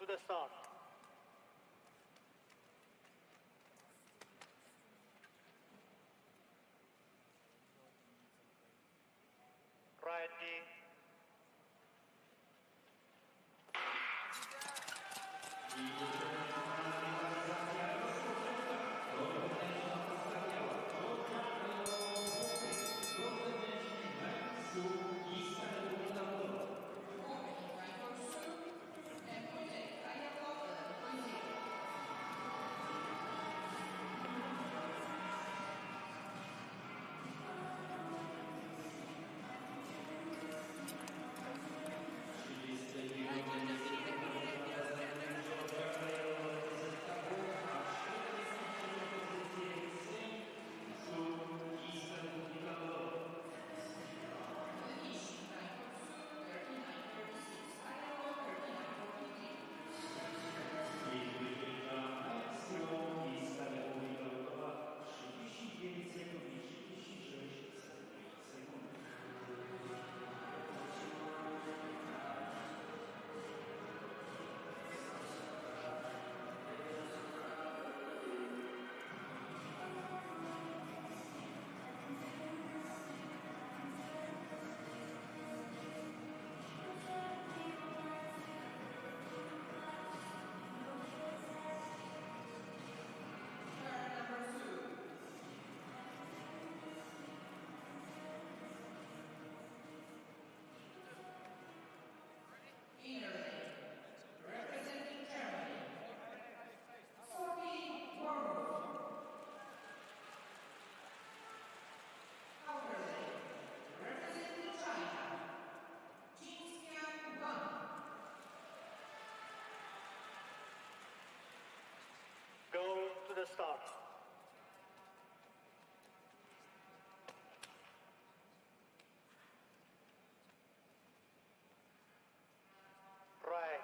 the start. Ready. Go to the start. Right.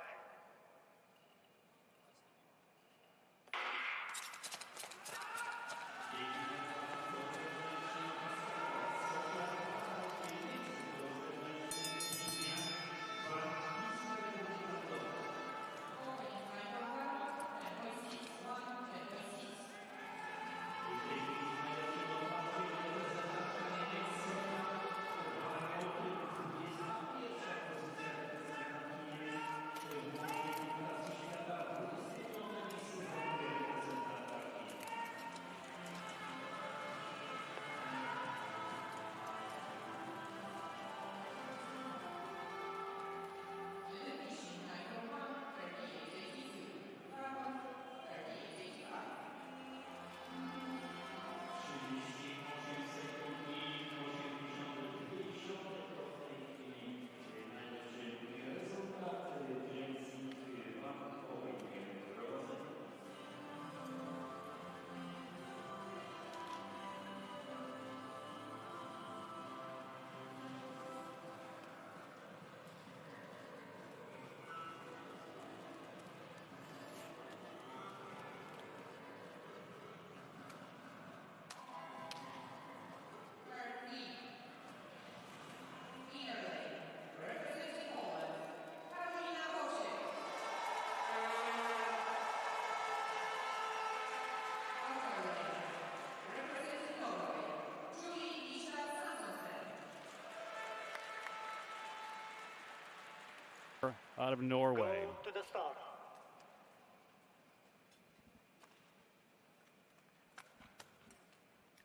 Out of Norway. Go to the start.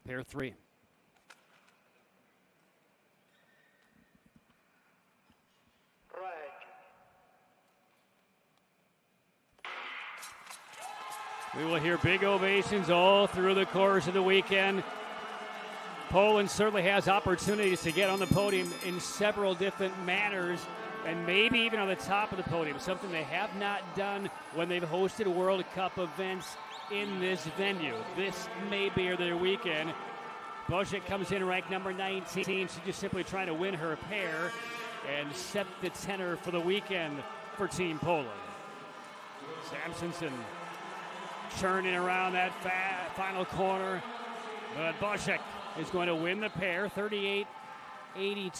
Pair 3. Right. We will hear big ovations all through the course of the weekend. Poland certainly has opportunities to get on the podium in several different manners, and maybe even on the top of the podium, something they have not done when they've hosted World Cup events in this venue. This may be their weekend. Boschek comes in ranked number 19. She's just simply trying to win her pair and set the tenor for the weekend for Team Poland. Samsonson churning around that final corner, but Boschek is going to win the pair, 38-82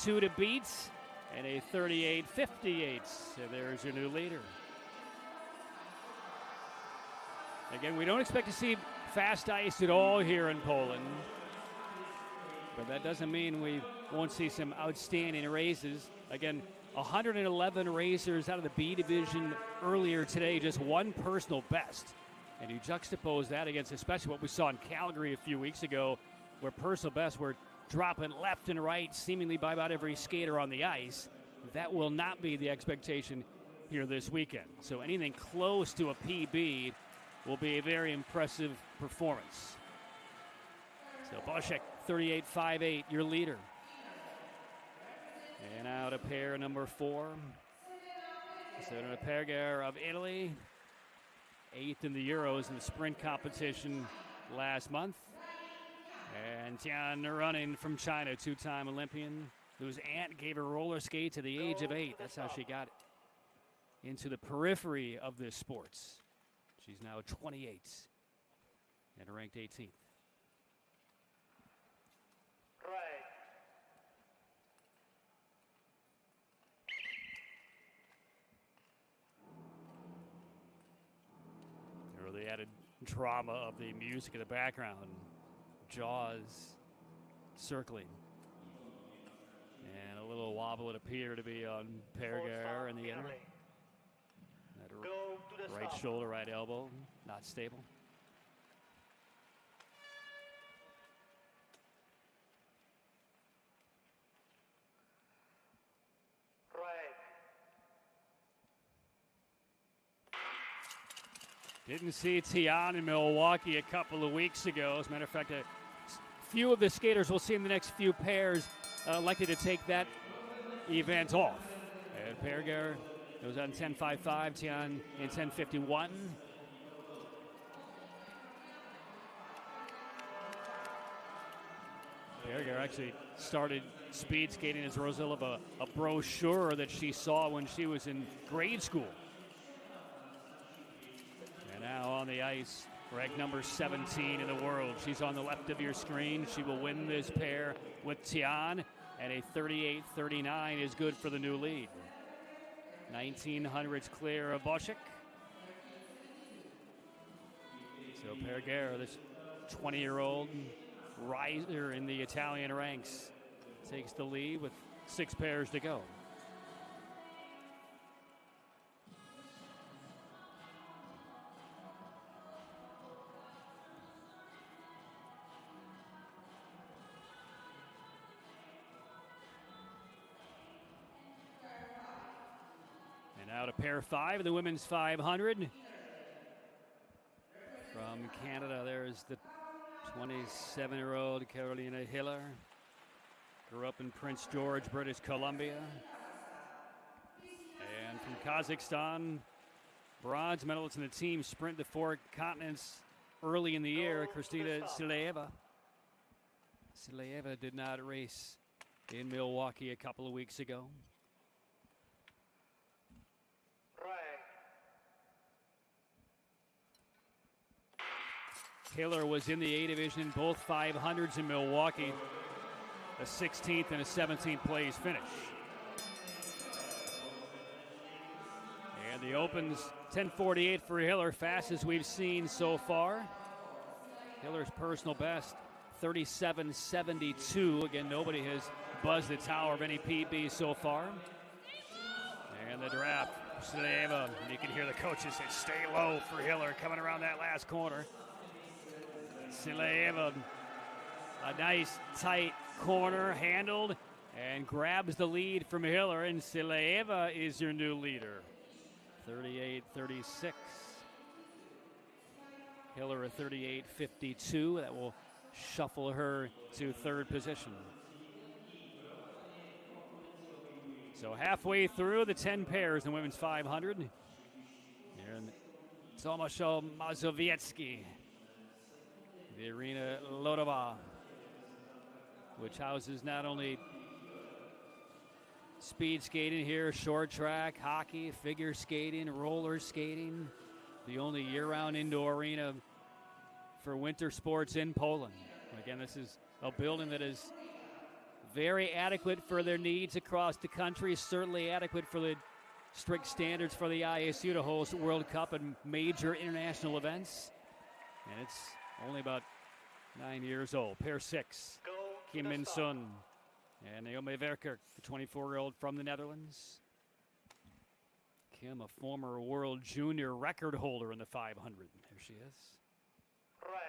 to beat, and a 38-58. So there's your new leader. Again, we don't expect to see fast ice at all here in Poland, but that doesn't mean we won't see some outstanding races. Again, 111 racers out of the B division earlier today, just one personal best. And you juxtapose that against especially what we saw in Calgary a few weeks ago, where personal bests were dropping left and right, seemingly by about every skater on the ice. That will not be the expectation here this weekend. So anything close to a PB will be a very impressive performance. So Boschek, 38.58, your leader. And out of pair number 4. Serena Perger of Italy, 8th in the Euros in the sprint competition last month. And Tian running from China, 2-time Olympian, whose aunt gave her roller skates at the age of 8. That's how she got into the periphery of this sport. She's now 28 and ranked 18th. Right. Or the added drama of the music in the background. Jaws circling. And a little wobble it appeared to be on Perger in the inner. That Go to the right stop. shoulder, right elbow, not stable. Right. Didn't see Tian in Milwaukee a couple of weeks ago. As a matter of fact, a few of the skaters we'll see in the next few pairs likely to take that event off. And Perger goes on 10.55, Tian in 10.51. Perger actually started speed skating as a result of a brochure that she saw when she was in grade school. And now on the ice, ranked number 17 in the world. She's on the left of your screen. She will win this pair with Tian, and a 38.39 is good for the new lead. 1900s clear of Boschek. So Perger, this 20-year-old riser in the Italian ranks, takes the lead with 6 pairs to go. And now to pair 5 of the women's 500. From Canada, there's the 27-year-old Carolina Hiller. Grew up in Prince George, British Columbia. And from Kazakhstan, bronze medalist in the team sprint to 4 continents early in the year, Kristina Sileeva. Sileeva did not race in Milwaukee a couple of weeks ago. Hiller was in the A division in both 500s in Milwaukee. A 16th and a 17th place finish. And the Opens 10:48 for Hiller, fastest we've seen so far. Hiller's personal best 37.72. Again, nobody has buzzed the tower of any PB so far. And the draft, Sileeva. You can hear the coaches say, stay low for Hiller coming around that last corner. Sileeva, a nice tight corner handled and grabs the lead from Hiller, and Sileeva is your new leader. 38.36. Hiller a 38.52. That will shuffle her to 3rd position. So halfway through the 10 pairs in the women's 500. And Tomaszow Mazowiecki. The Arena Lodova, which houses not only speed skating here, short track, hockey, figure skating, roller skating, the only year-round indoor arena for winter sports in Poland. Again, this is a building that is very adequate for their needs across the country, certainly adequate for the strict standards for the ISU to host World Cup and major international events. And it's only about 9 years old. Pair 6, Go to Kim the Min start. Sun and Naomi Verkerk, the 24-year-old from the Netherlands. Kim, a former world junior record holder in the 500. There she is. Right.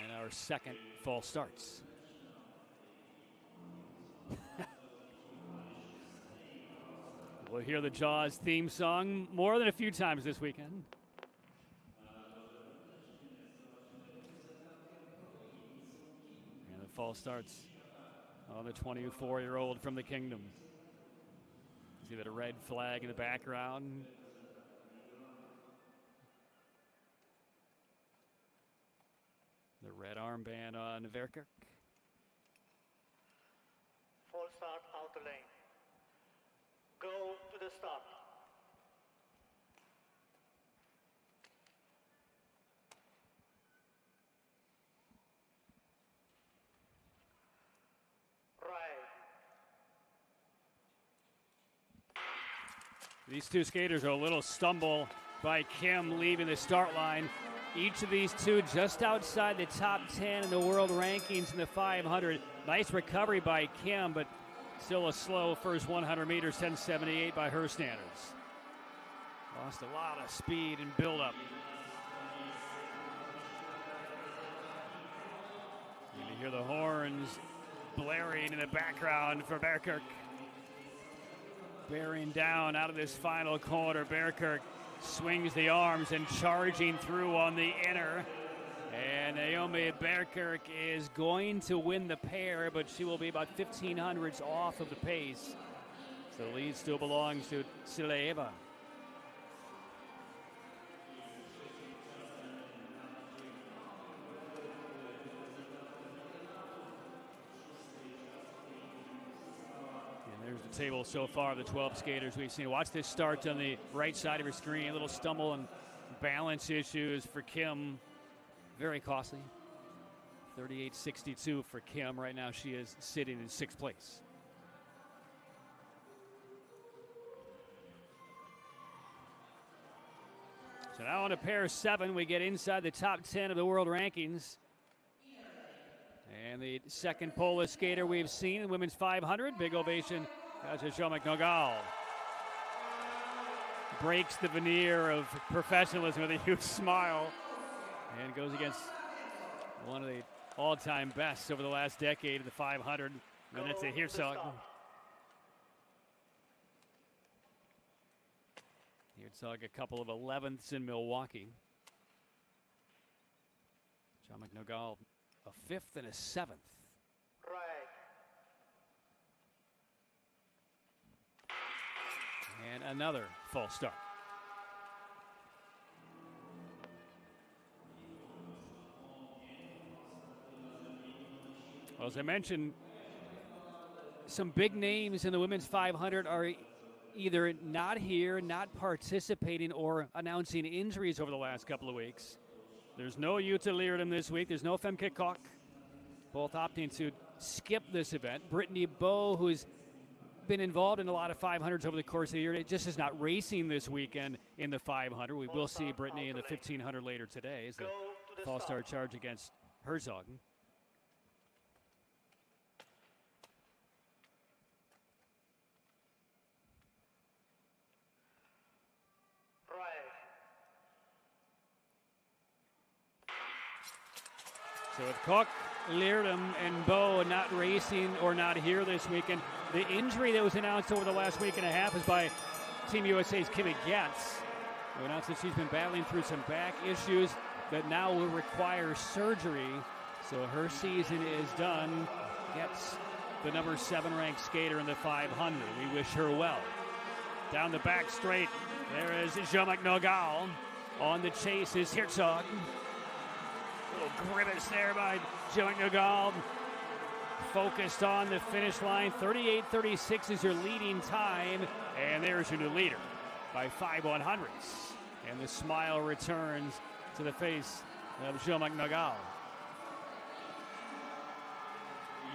And our second false starts. We'll hear the Jaws theme song more than a few times this weekend. And the false starts on the 24-year-old from the Kingdom. See that a red flag in the background. The red armband on Verkerk. Full start out the lane. Go to the start. Right. These two skaters are a little stumble by Kim leaving the start line. Each of these two just outside the top 10 in the world rankings in the 500. Nice recovery by Kim, but still a slow first 100 meters, 10:78 by her standards. Lost a lot of speed and build-up. You can hear the horns blaring in the background for Verkerk. Bearing down out of this final corner, Verkerk swings the arms and charging through on the inner. And Naomi Verkerk is going to win the pair, but she will be about 1,500s off of the pace. So the lead still belongs to Sileeva. There's the table so far of the 12 skaters we've seen. Watch this start on the right side of your screen. A little stumble and balance issues for Kim. Very costly. 38.62 for Kim. Right now she is sitting in 6th place. So now on to pair 7, we get inside the top 10 of the world rankings. And the second Polish skater we've seen in women's 500. Big ovation as Ziomek Nogal breaks the veneer of professionalism with a huge smile and goes against one of the all-time bests over the last decade in the 500. And that's a Herzog. Herzog a couple of 11ths in Milwaukee. Ziomek Nogal a 5th and a 7th. Right. And another false start. Well, as I mentioned, some big names in the women's 500 are either not here, not participating, or announcing injuries over the last couple of weeks. There's no Jutta Leerdam this week. There's no Femke Kok. Both opting to skip this event. Brittany Bowe, who's been involved in a lot of 500s over the course of the year, just is not racing this weekend in the 500. We will see Brittany in the 1500 later today as the false start charge against Herzog. So with Cook, Leerdam, and Bowe not racing or not here this weekend, the injury that was announced over the last week and a half is by Team USA's Kimmy Getz, who announced that she's been battling through some back issues that now will require surgery. So her season is done. Getz, the number 7 ranked skater in the 500. We wish her well. Down the back straight, there is Ziomek Nogal. On the chase is Herzog. Little grimace there by Ziomek Nogal. Focused on the finish line. 38.36 is your leading time. And there's your new leader by 5/100ths. And the smile returns to the face of Ziomek Nogal.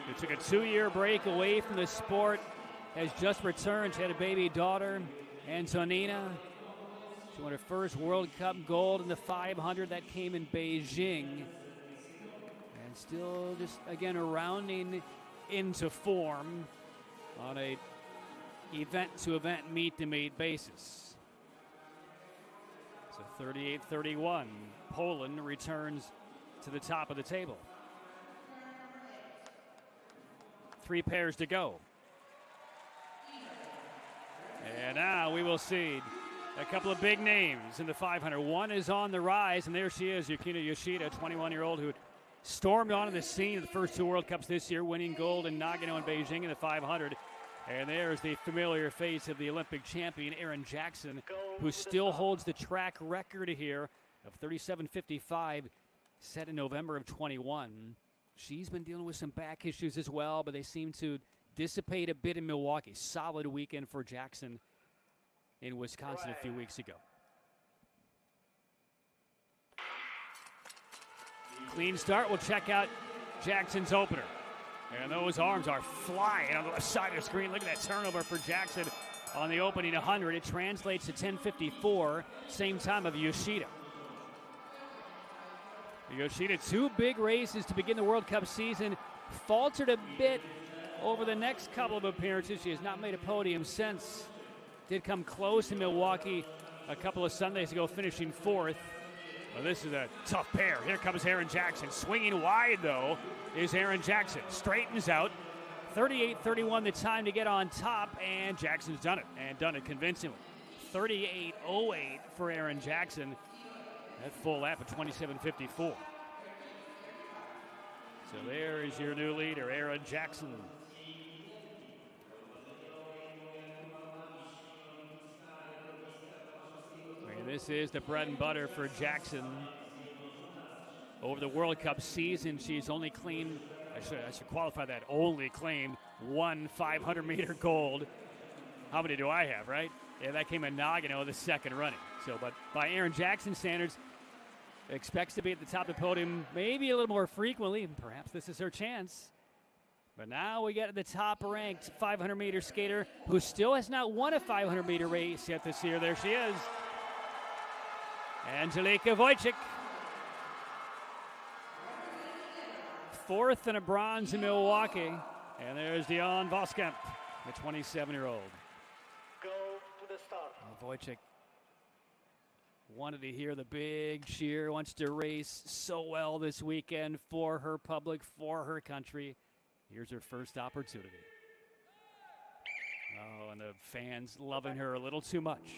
Who took a 2-year break away from the sport, has just returned. She had a baby daughter, Antonina. She won her first World Cup gold in the 500. That came in Beijing. And still just, again, rounding into form on a event-to-event, meet-to-meet basis. So 38-31. Poland returns to the top of the table. 3 pairs to go. And now we will see a couple of big names in the 500. One is on the rise, and there she is, Yukina Yoshida, 21-year-old who stormed onto the scene of the first 2 World Cups this year, winning gold in Nagano and Beijing in the 500. And there's the familiar face of the Olympic champion, Erin Jackson, who still holds the track record here of 37.55, set in November of 21. She's been dealing with some back issues as well, but they seem to dissipate a bit in Milwaukee. Solid weekend for Jackson in Wisconsin a few weeks ago. Clean start. We'll check out Jackson's opener. And those arms are flying on the left side of the screen. Look at that turnover for Jackson on the opening 100. It translates to 10.54, same time of Yoshida. Yoshida, 2 big races to begin the World Cup season. Faltered a bit over the next couple of appearances. She has not made a podium since. Did come close in Milwaukee a couple of Sundays ago, finishing 4th. Well, this is a tough pair. Here comes Erin Jackson. Swinging wide, though, is Erin Jackson. Straightens out. 38-31 the time to get on top, and Jackson's done it, and done it convincingly. 38.08 for Erin Jackson. That full lap of 27.54. So there is your new leader, Erin Jackson. And this is the bread and butter for Jackson. Over the World Cup season, she's only claimed, I should qualify that, only claimed 1 500-meter gold. How many do I have, right? Yeah, that came in Nagano, the second running. So, but by Erin Jackson standards, expects to be at the top of the podium maybe a little more frequently, and perhaps this is her chance. But now we get the top-ranked 500-meter skater who still has not won a 500-meter race yet this year. There she is, Angelika Wojcik. 4th and a bronze in Milwaukee. And there's Dion Voskamp, the 27-year-old. Go to the start. Wojcik wanted to hear the big cheer, wants to race so well this weekend for her public, for her country. Here's her first opportunity. Oh, and the fans loving her a little too much.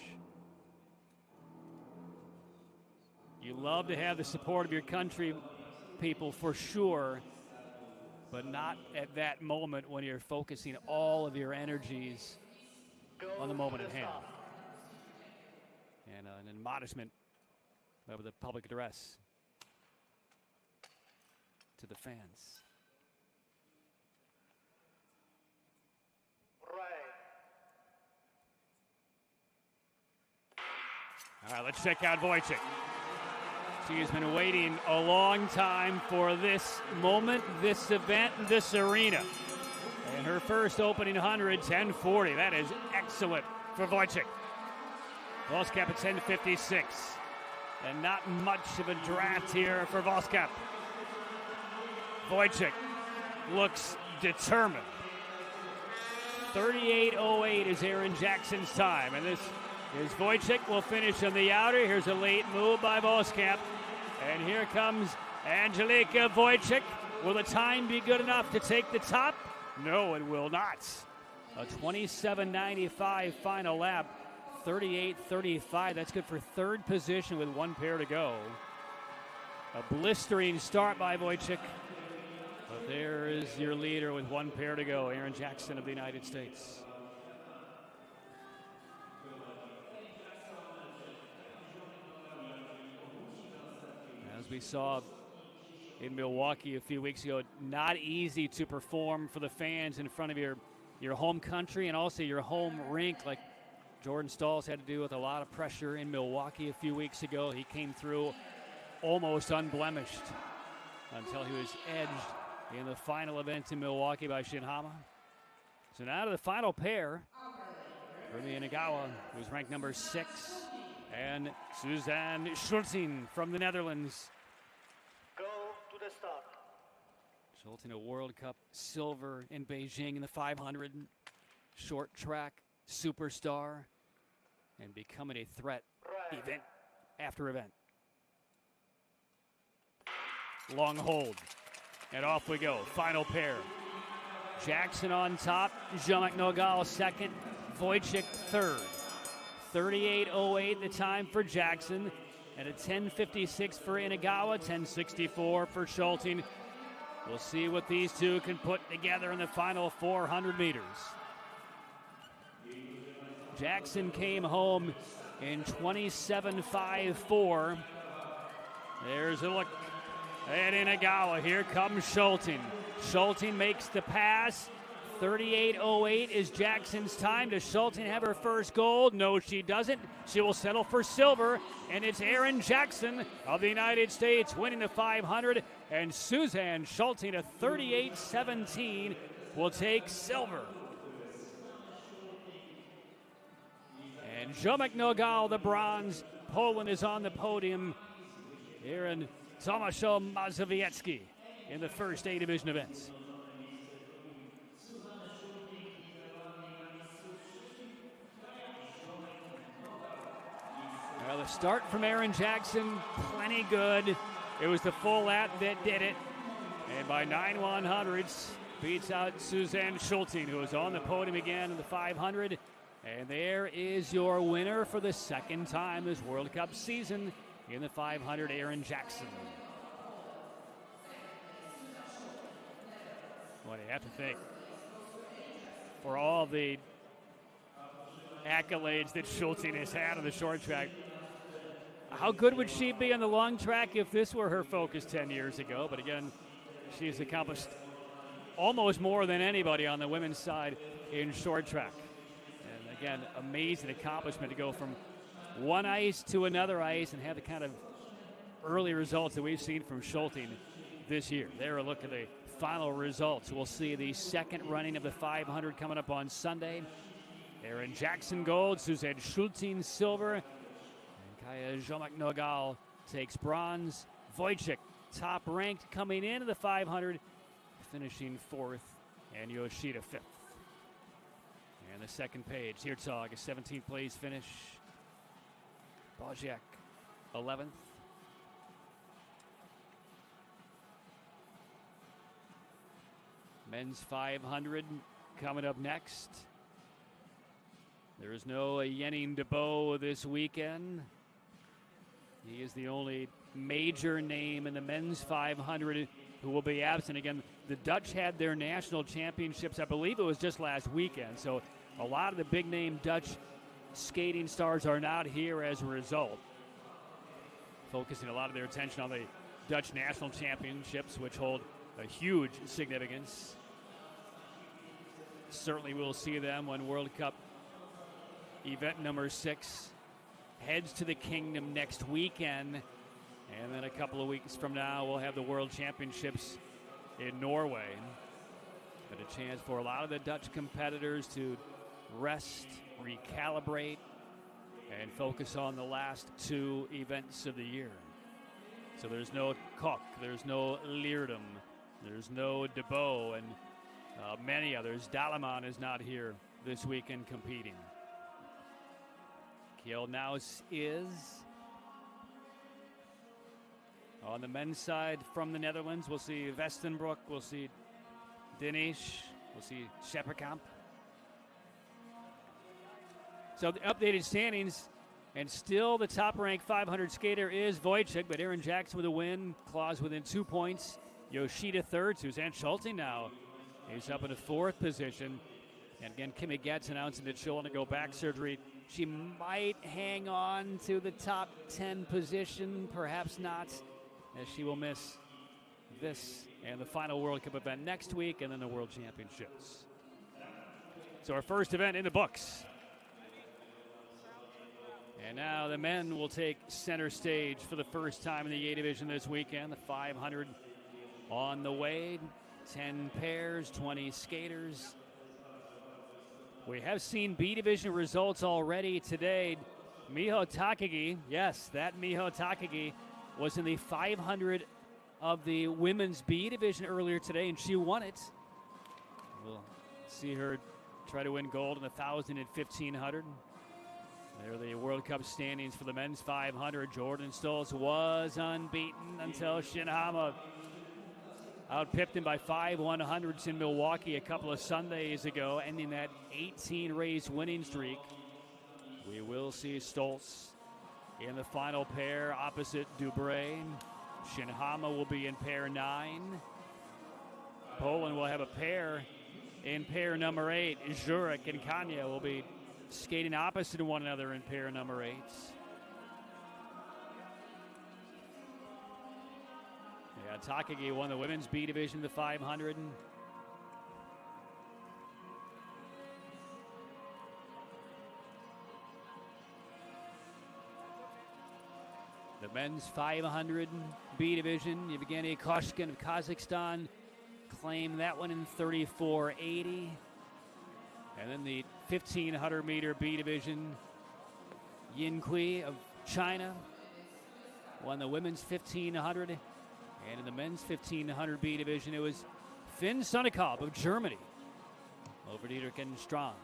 You love to have the support of your country, people, for sure, but not at that moment when you're focusing all of your energies on the moment at hand. And an admonishment of the public address to the fans. All right, let's check out Wojcik. She's been waiting a long time for this moment, this event, this arena. And her first opening 100, 10:40. That is excellent for Wojcik. Voskamp at 10:56. And not much of a draft here for Voskamp. Wojcik looks determined. 38.08 is Erin Jackson's time. And this is Wojcik will finish on the outer. Here's a late move by Voskamp. And here comes Angelika Wojcik. Will the time be good enough to take the top? No, it will not. A 27.95 final lap. 38.35. That's good for 3rd position with 1 pair to go. A blistering start by Wojcik. But there is your leader with 1 pair to go, Erin Jackson of the United States. As we saw in Milwaukee a few weeks ago, not easy to perform for the fans in front of your home country and also your home rink, like Jordan Stahls had to do with a lot of pressure in Milwaukee a few weeks ago. He came through almost unblemished until he was edged in the final event in Milwaukee by Shinhama. So now to the final pair. Rumi Inagawa, who's ranked number 6, and Suzanne Schulting from the Netherlands. Go to the start. Schulting, a World Cup silver in Beijing in the 500 short track superstar, and becoming a threat Right. event after event. Long hold, and off we go. Final pair. Jackson on top, Ziomek Nogal second, Wojcik third. 38.08 the time for Jackson, and a 10.56 for Inagawa, 10.64 for Schulting. We'll see what these two can put together in the final 400 meters. Jackson came home in 27.54. There's a look at Inagawa. Here comes Schulting. Schulting makes the pass. 38.08 is Jackson's time. Does Schulting have her first gold? No, she doesn't. She will settle for silver, and it's Erin Jackson of the United States winning the 500, and Suzanne Schulting, a 38.17, will take silver. And Ziomek Nogal, the bronze. Poland is on the podium here in Tomaszow Mazowiecki in the first A division events. Well, the start from Erin Jackson, plenty good. It was the full lap that did it. And by 9/100ths, beats out Suzanne Schulting, who is on the podium again in the 500. And there is your winner for the second time this World Cup season in the 500, Erin Jackson. What do you have to think? For all the accolades that Schulting has had on the short track, how good would she be on the long track if this were her focus 10 years ago? But again, she's accomplished almost more than anybody on the women's side in short track. And again, amazing accomplishment to go from one ice to another ice and have the kind of early results that we've seen from Schulting this year. There, a look at the final results. We'll see the second running of the 500 coming up on Sunday. Erin Jackson gold, Suzanne Schulting silver, and Kaya Ziomek Nogal takes bronze. Wojcik, top ranked coming into the 500, finishing fourth, and Yoshida fifth. And the second page, Herzog, a 17th place finish. Boziak, 11th. Men's 500 coming up next. There is no Yenning DeBow this weekend. He is the only major name in the men's 500 who will be absent. Again, the Dutch had their national championships, I believe it was just last weekend. So a lot of the big name Dutch skating stars are not here as a result. Focusing a lot of their attention on the Dutch national championships, which hold a huge significance. Certainly we'll see them when World Cup event number 6 heads to the Kingdom next weekend. And then a couple of weeks from now, we'll have the World Championships in Norway. But a chance for a lot of the Dutch competitors to rest, recalibrate, and focus on the last 2 events of the year. So there's no Kok, there's no Leerdam, there's no DeBow, and many others. Dalaman is not here this weekend competing. Kjell Naus is. On the men's side from the Netherlands, we'll see Westenbroek, we'll see Dinesh, we'll see Schepperkamp. So the updated standings, and still the top-ranked 500 skater is Wojcik, but Erin Jackson with a win, claws within 2 points. Yoshida third, Suzanne Schulting now is up in the 4th position. And again, Kimmy Getz announcing that she'll undergo back surgery. She might hang on to the top 10 position, perhaps not, as she will miss this and the final World Cup event next week, and then the World Championships. So our first event in the books. And now the men will take center stage for the first time in the A division this weekend. The 500 on the way, 10 pairs, 20 skaters. We have seen B division results already today. Miho Takagi, yes, that Miho Takagi was in the 500 of the women's B division earlier today, and she won it. We'll see her try to win gold in the 1,000 and 1,500. There are the World Cup standings for the men's 500. Jordan Stoltz was unbeaten until Shinhama outpipped him by 5 100s in Milwaukee a couple of Sundays ago, ending that 18-race winning streak. We will see Stoltz in the final pair opposite Dubray. Shinhama will be in pair 9. Poland will have a pair in pair number 8. Jurek and Kanya will be skating opposite one another in pair number 8. Yeah, Takagi won the women's B division, the 500. The men's 500 B division, Yevgeny Koshkin of Kazakhstan claimed that one in 34.80. And then the 1,500 meter B division, Yin Kui of China won the women's 1,500. And in the men's 1,500 B division, it was Finn Sunnikov of Germany over Dietrich Strong.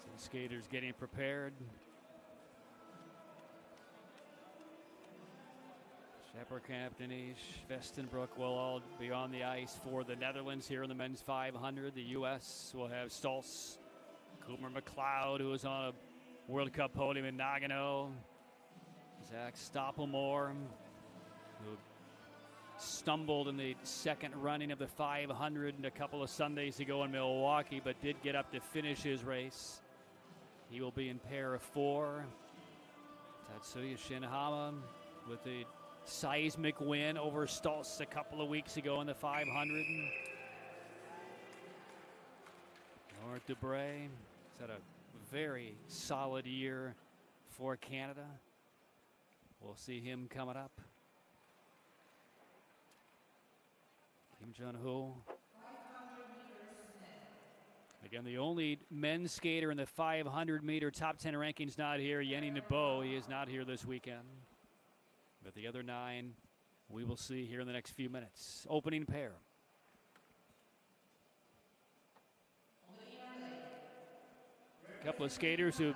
Some skaters getting prepared. Schepperkamp, Denish, Vestenbroek will all be on the ice for the Netherlands here in the men's 500. The U.S. will have Stoltz, Cooper McLeod, who was on a World Cup podium in Nagano, Zach Stoppelmoor, who stumbled in the second running of the 500 a couple of Sundays ago in Milwaukee, but did get up to finish his race. He will be in pair of 4. Tatsuya Shinhama with the seismic win over Stoltz a couple of weeks ago in the 500. North Dubray has had a very solid year for Canada. We'll see him coming up. Kim Jun-ho. Again, the only men's skater in the 500 meter top 10 rankings not here, Yenny Nebo. He is not here this weekend. But the other 9 we will see here in the next few minutes. Opening pair. A couple of skaters who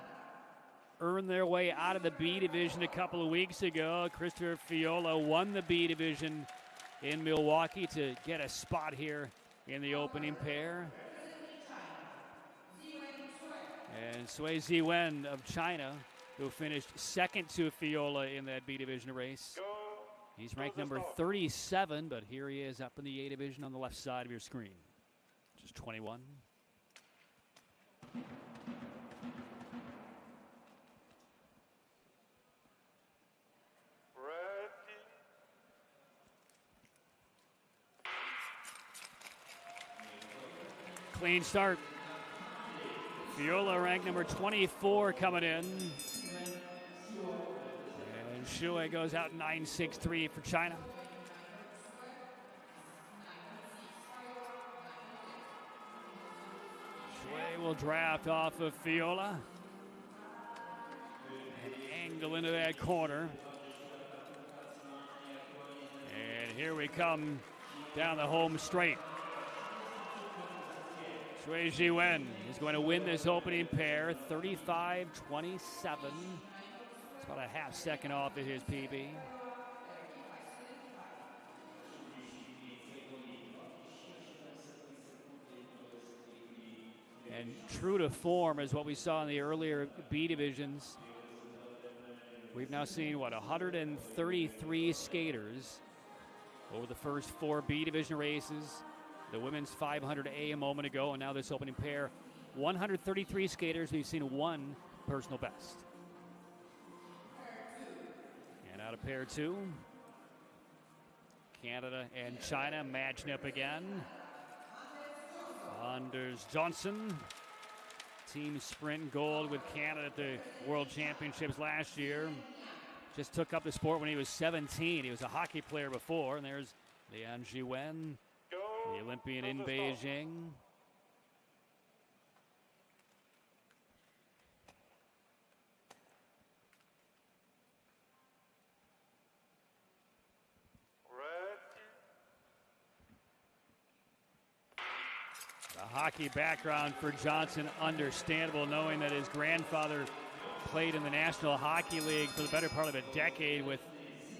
earned their way out of the B division a couple of weeks ago. Christopher Fiola won the B division in Milwaukee to get a spot here in the opening pair. And Sui Ziwen of China, who finished second to Fiola in that B division race. He's ranked number 37, but here he is up in the A division on the left side of your screen. Just 21. Clean start. Fiola ranked number 24 coming in. And Shui goes out 9.63 for China. Shui will draft off of Fiola. And angle into that corner. And here we come down the home straight. Shui Jiwen is going to win this opening pair, 35-27. It's about a half second off of his PB. And true to form is what we saw in the earlier B divisions. We've now seen, 133 skaters over the first 4 B division races. The women's 500A a moment ago, and now this opening pair. 133 skaters. We've seen 1 personal best. And out of pair 2, Canada and China matching up again. Anders Johnson, team sprint gold with Canada at the World Championships last year. just took up the sport when he was 17. He was a hockey player before. And there's Lian Jiwen, the Olympian in Beijing. The hockey background for Johnson, understandable, knowing that his grandfather played in the National Hockey League for the better part of a decade with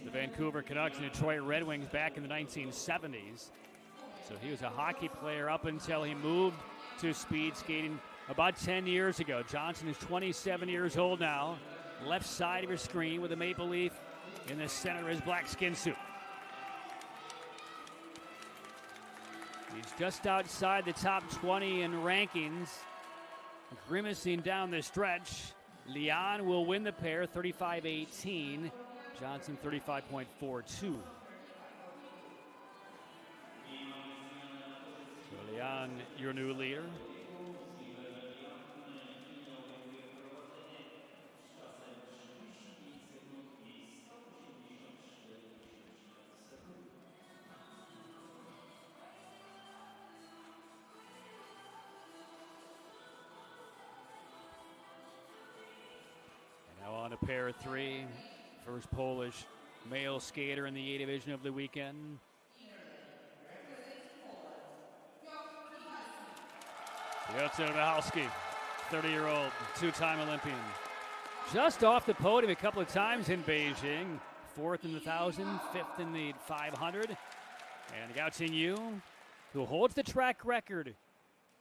the Vancouver Canucks and Detroit Red Wings back in the 1970s. So he was a hockey player up until he moved to speed skating about 10 years ago. Johnson is 27 years old now. Left side of your screen with a maple leaf in the center of his black skin suit. He's just outside the top 20 in rankings, grimacing down the stretch. Lian will win the pair, 35-18. Johnson, 35.42. So Lian, your new leader. On to pair 3, first Polish male skater in the A division of the weekend. Tomaszow, 30-year-old, two-time Olympian. Just off the podium a couple of times in Beijing. 4th in the 1,000, 5th in the 500. And Gao Tingyu, who holds the track record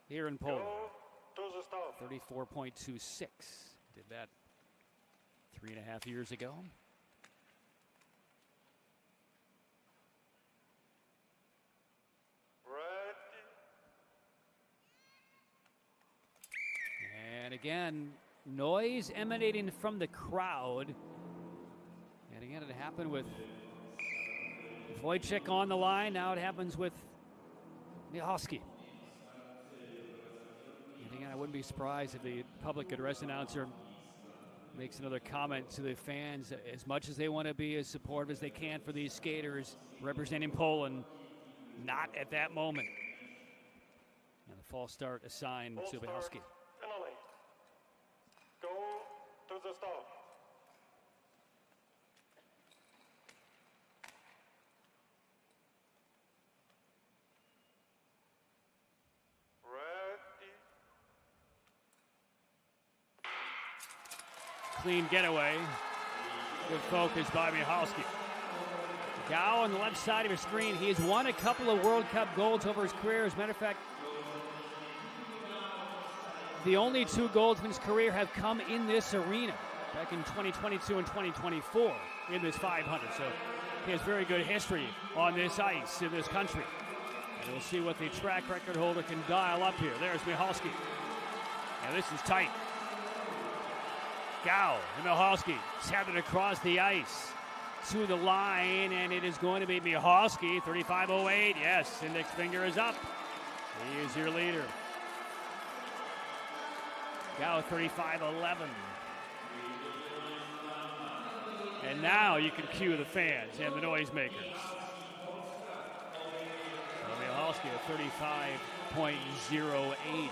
here in Poland. 34.26. Did that 3.5 years ago. And again, noise emanating from the crowd. And again, it happened with Wojcik on the line. Now it happens with Michalski. And again, I wouldn't be surprised if the public address announcer makes another comment to the fans. As much as they want to be as supportive as they can for these skaters representing Poland, not at that moment. And the false start assigned to Michalski. Go to the start. Clean getaway. Good focus by Michalski. Gao on the left side of his screen. He has won a couple of World Cup golds over his career. As a matter of fact, the only 2 golds of his career have come in this arena back in 2022 and 2024 in this 500. So he has very good history on this ice in this country. And we'll see what the track record holder can dial up here. There's Michalski. And this is tight. Gao and Michalski tethered across the ice to the line, and it is going to be Michalski, 35.08. Yes, index finger is up. He is your leader. Gao, 35.11. And now you can cue the fans and the noisemakers. So Michalski at 35.08.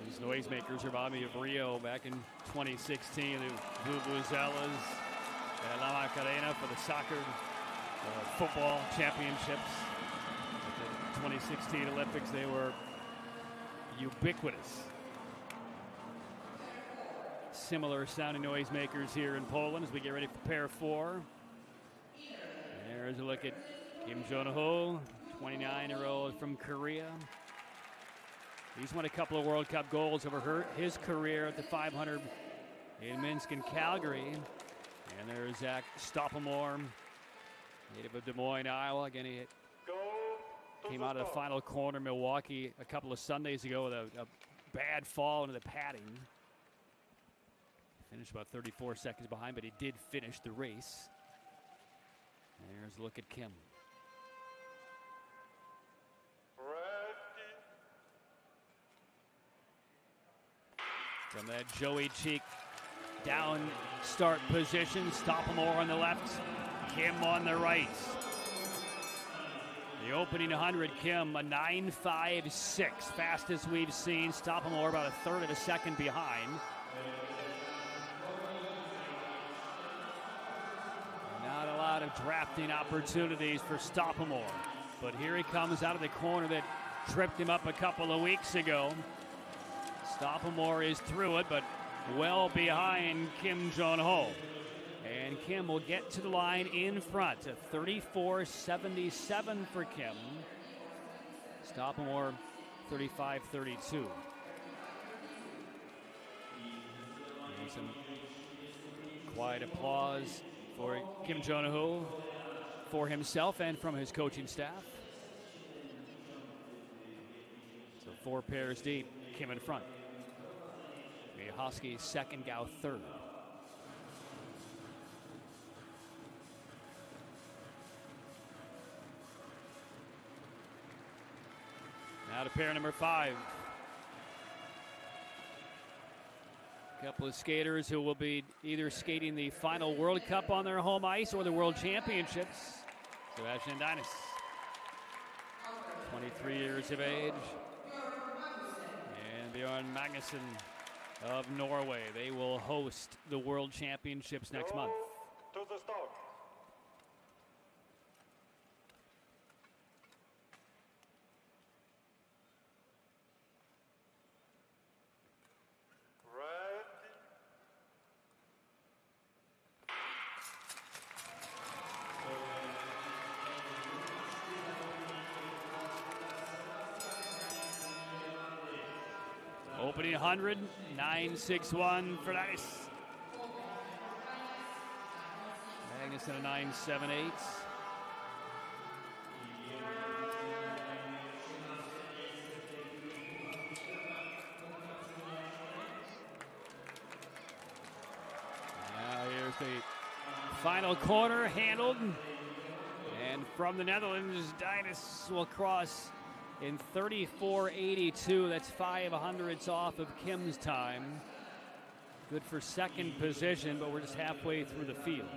These noisemakers remind me of Rio back in 2016. The Vuvuzelas at La Macarena for the soccer, football championships. At the 2016 Olympics, they were ubiquitous. Similar sounding noisemakers here in Poland as we get ready for pair 4. There's a look at Kim Jong-ho, 29-year-old from Korea. He's won a couple of World Cup golds over his career at the 500 in Minsk and Calgary. And there's Zach Stoppelmore, native of Des Moines, Iowa. Again, he came out of the final corner in Milwaukee a couple of Sundays ago with a bad fall into the padding. Finished about 34 seconds behind, but he did finish the race. There's a look at Kim. From that Joey Cheek down start position. Stoppamore on the left, Kim on the right. The opening 100, Kim, a 9.56, fastest we've seen. Stoppamore about a third of a second behind. Not a lot of drafting opportunities for Stoppamore, but here he comes out of the corner that tripped him up a couple of weeks ago. Stoppamore is through it, but well behind Kim Jong-ho. And Kim will get to the line in front, a 34.77 for Kim. Stoppamore, 35.32. And some quiet applause for Kim Jong-ho, for himself and from his coaching staff. So 4 pairs deep, Kim in front. Hosky second, Gao third. Now to pair number 5. A couple of skaters who will be either skating the final World Cup on their home ice or the World Championships. Sebastian Dines, 23 years of age. And Bjorn Magnusson of Norway. They will host the World Championships next month. To the start. Opening 100, 9.61 for Dice. Magnuson a 9.78. Now here's the final corner handled. And from the Netherlands, Dinas will cross in 34.82. That's 5/100ths off of Kim's time. Good for second position, but we're just halfway through the field.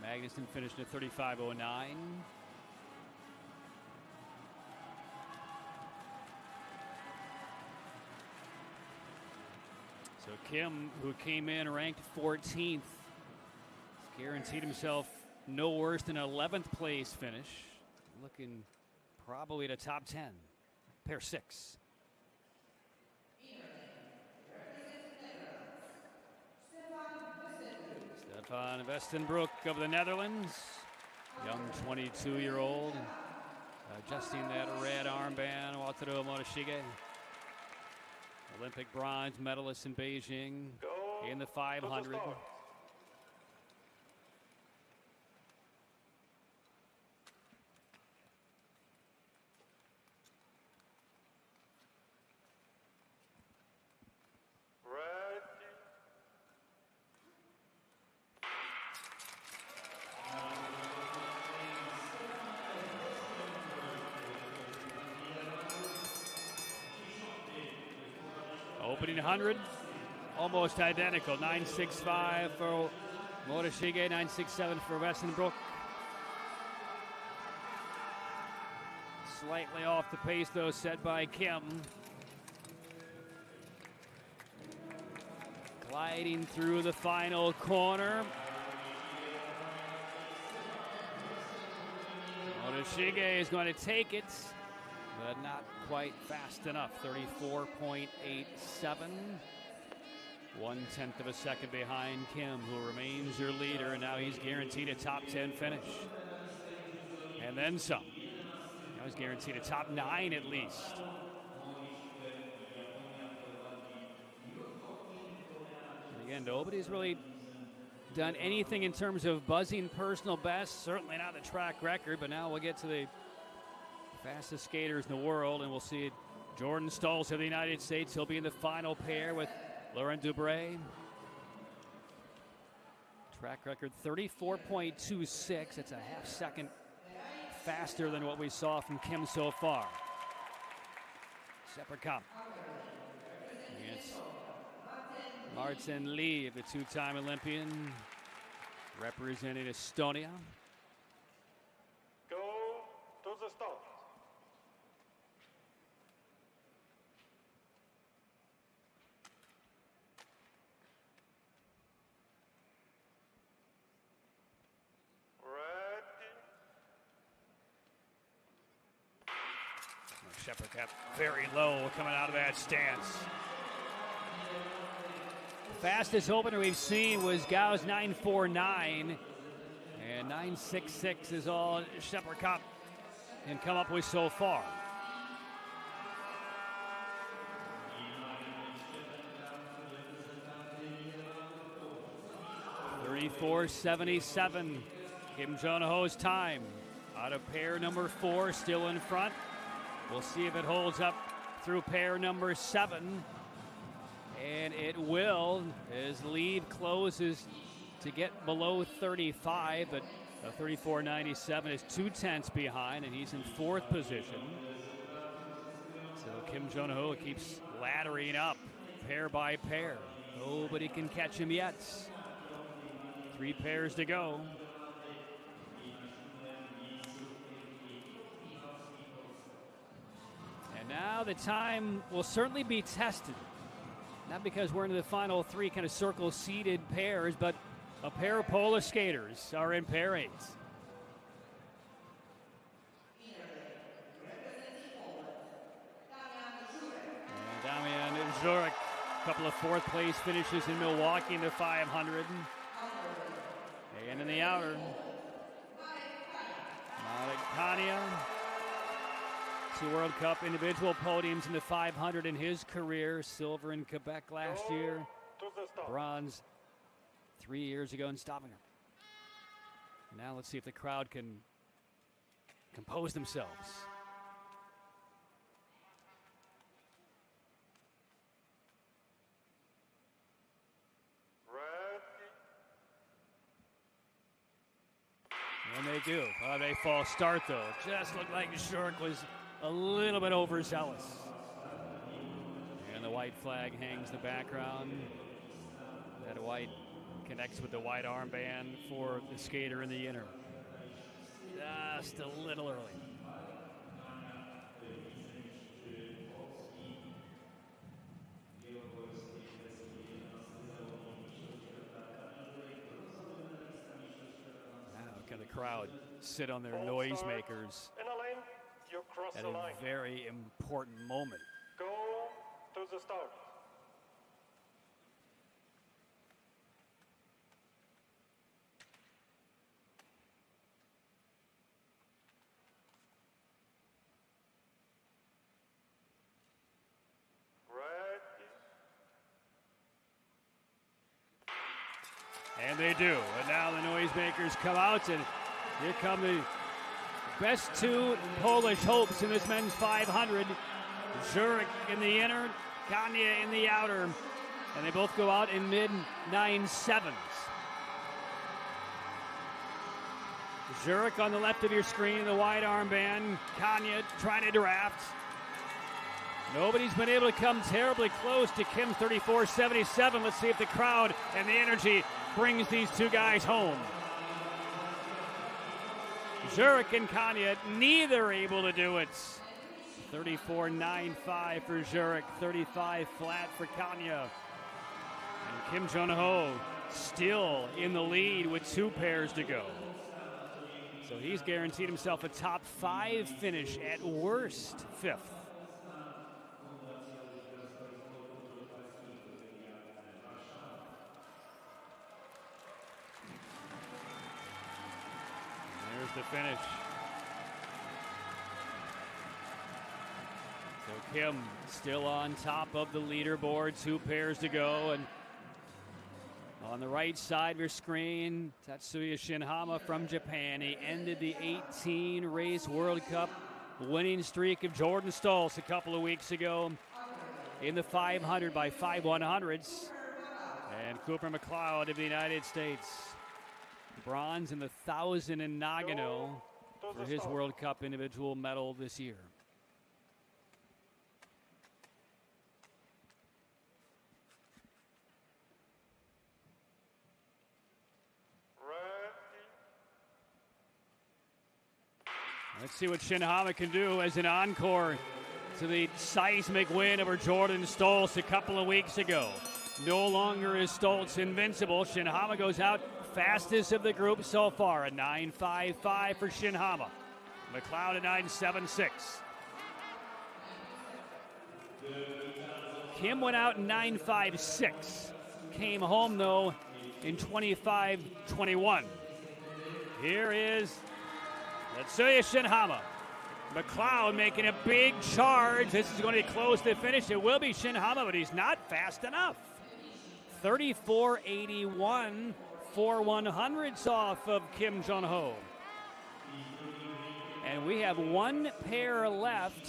Magnuson finished at 35.09. So Kim, who came in ranked 14th, guaranteed himself no worse than an 11th place finish. Looking probably at a top 10. Pair 6. Stefan Westenbroek of the Netherlands, young 22-year-old, adjusting that red armband. Wataru Morishige, Olympic bronze medalist in Beijing in the 500. Opening 100, almost identical. 9.65 for Morishige, 9.67 for Westenbroek. Slightly off the pace, though, set by Kim. Gliding through the final corner. Morishige is going to take it, but not quite fast enough. 34.87. 1/10 of a second behind Kim, who remains your leader, and now he's guaranteed a top 10 finish. And then some. Now he's guaranteed a top 9 at least. And again, nobody's really done anything in terms of buzzing personal best. Certainly not the track record, but now we'll get to the fastest skaters in the world, and we'll see Jordan Stolz of the United States. He'll be in the final pair with Laurent Dubray. Track record 34.26. That's a half second faster than what we saw from Kim so far. Separate cup against Martin Lee, the two-time Olympian representing Estonia. Go to the start. Shepherd kept very low coming out of that stance. The fastest opener we've seen was Gao's 9.49, and 9.66 is all Shepherd Cup can come up with so far. .34.77, Kim Jong-ho's time. Out of pair number 4, still in front. We'll see if it holds up through pair number 7. And it will, as lead closes to get below 35, but 34.97 is 2/10 behind, and he's in 4th position. So Kim Jong-ho keeps laddering up pair by pair. Nobody can catch him yet. 3 pairs to go. Now the time will certainly be tested. Not because we're into the final 3 kind of circle-seated pairs, but a pair of Polish skaters are in pair 8. And Damian Żurek, a couple of 4th place finishes in Milwaukee in the 500. And in the outer, Kania. 2 World Cup individual podiums in the 500 in his career. Silver in Quebec last year. Bronze 3 years ago in Stavanger. Now let's see if the crowd can compose themselves. And they do. They false start though. Just looked like Żurek was a little bit overzealous. And the white flag hangs in the background. That white connects with the white armband for the skater in the inner. Just a little early. Now can the crowd sit on their noisemakers at a very important moment. Go to the start. And they do. And now the noisemakers come out, and here come the best 2 Polish hopes in this men's 500. Żurek in the inner, Kania in the outer. And they both go out in mid-9.7s. Żurek on the left of your screen, the wide armband. Kania trying to draft. Nobody's been able to come terribly close to Kim's 34.77. Let's see if the crowd and the energy brings these 2 guys home. Żurek and Kania, neither able to do it. 34.95 for Żurek, 35 flat for Kania. And Kim Jong-ho still in the lead with 2 pairs to go. So he's guaranteed himself a top 5 finish, at worst 5th. The finish. So Kim still on top of the leaderboard, 2 pairs to go. And on the right side of your screen, Tatsuya Shinhama from Japan. He ended the 18-race World Cup winning streak of Jordan Stolz a couple of weeks ago in the 500 by 5 100s. And Cooper McLeod of the United States bronze in the 1,000 in Nagano for his World Cup individual medal this year. Let's see what Shinhama can do as an encore to the seismic win over Jordan Stoltz a couple of weeks ago. No longer is Stoltz invincible. Shinhama goes out fastest of the group so far, a 9.55 for Shinhama. McLeod a 9.76. Kim went out in 9.56. Came home, though, in 25.21. Here is Tetsuya Shinhama. McLeod making a big charge. This is going to be close to the finish. It will be Shinhama, but he's not fast enough. 34.81, 4/100ths off of Kim Jong-ho. And we have one pair left,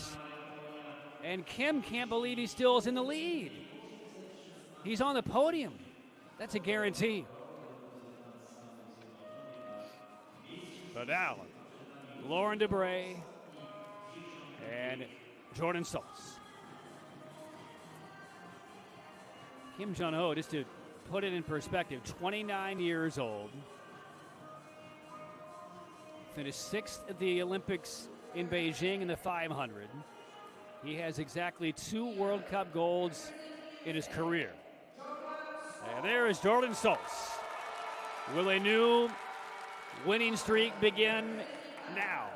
and Kim can't believe he still is in the lead. He's on the podium. That's a guarantee. But now, Lauren Debray and Jordan Stoltz. Kim Jong-ho, just to put it in perspective, 29 years old. Finished sixth at the Olympics in Beijing in the 500. He has exactly 2 World Cup golds in his career. And there is Jordan Stoltz. Will a new winning streak begin now?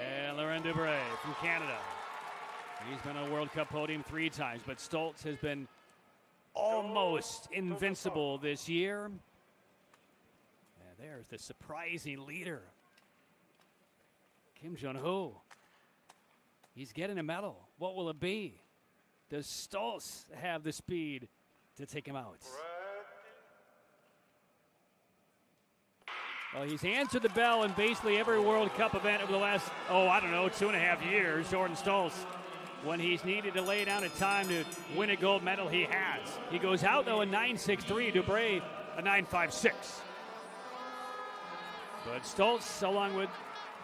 And Lauren Debray from Canada. He's been on a World Cup podium 3 times, but Stoltz has been almost invincible this year. And there's the surprising leader, Kim Jong-ho. He's getting a medal. What will it be? Does Stoltz have the speed to take him out? Well, he's answered the bell in basically every World Cup event over the last, 2.5 years. Jordan Stoltz, when he's needed to lay down a time to win a gold medal, he has. He goes out, though, in 9.63. Debray, a 9.56. But Stoltz, along with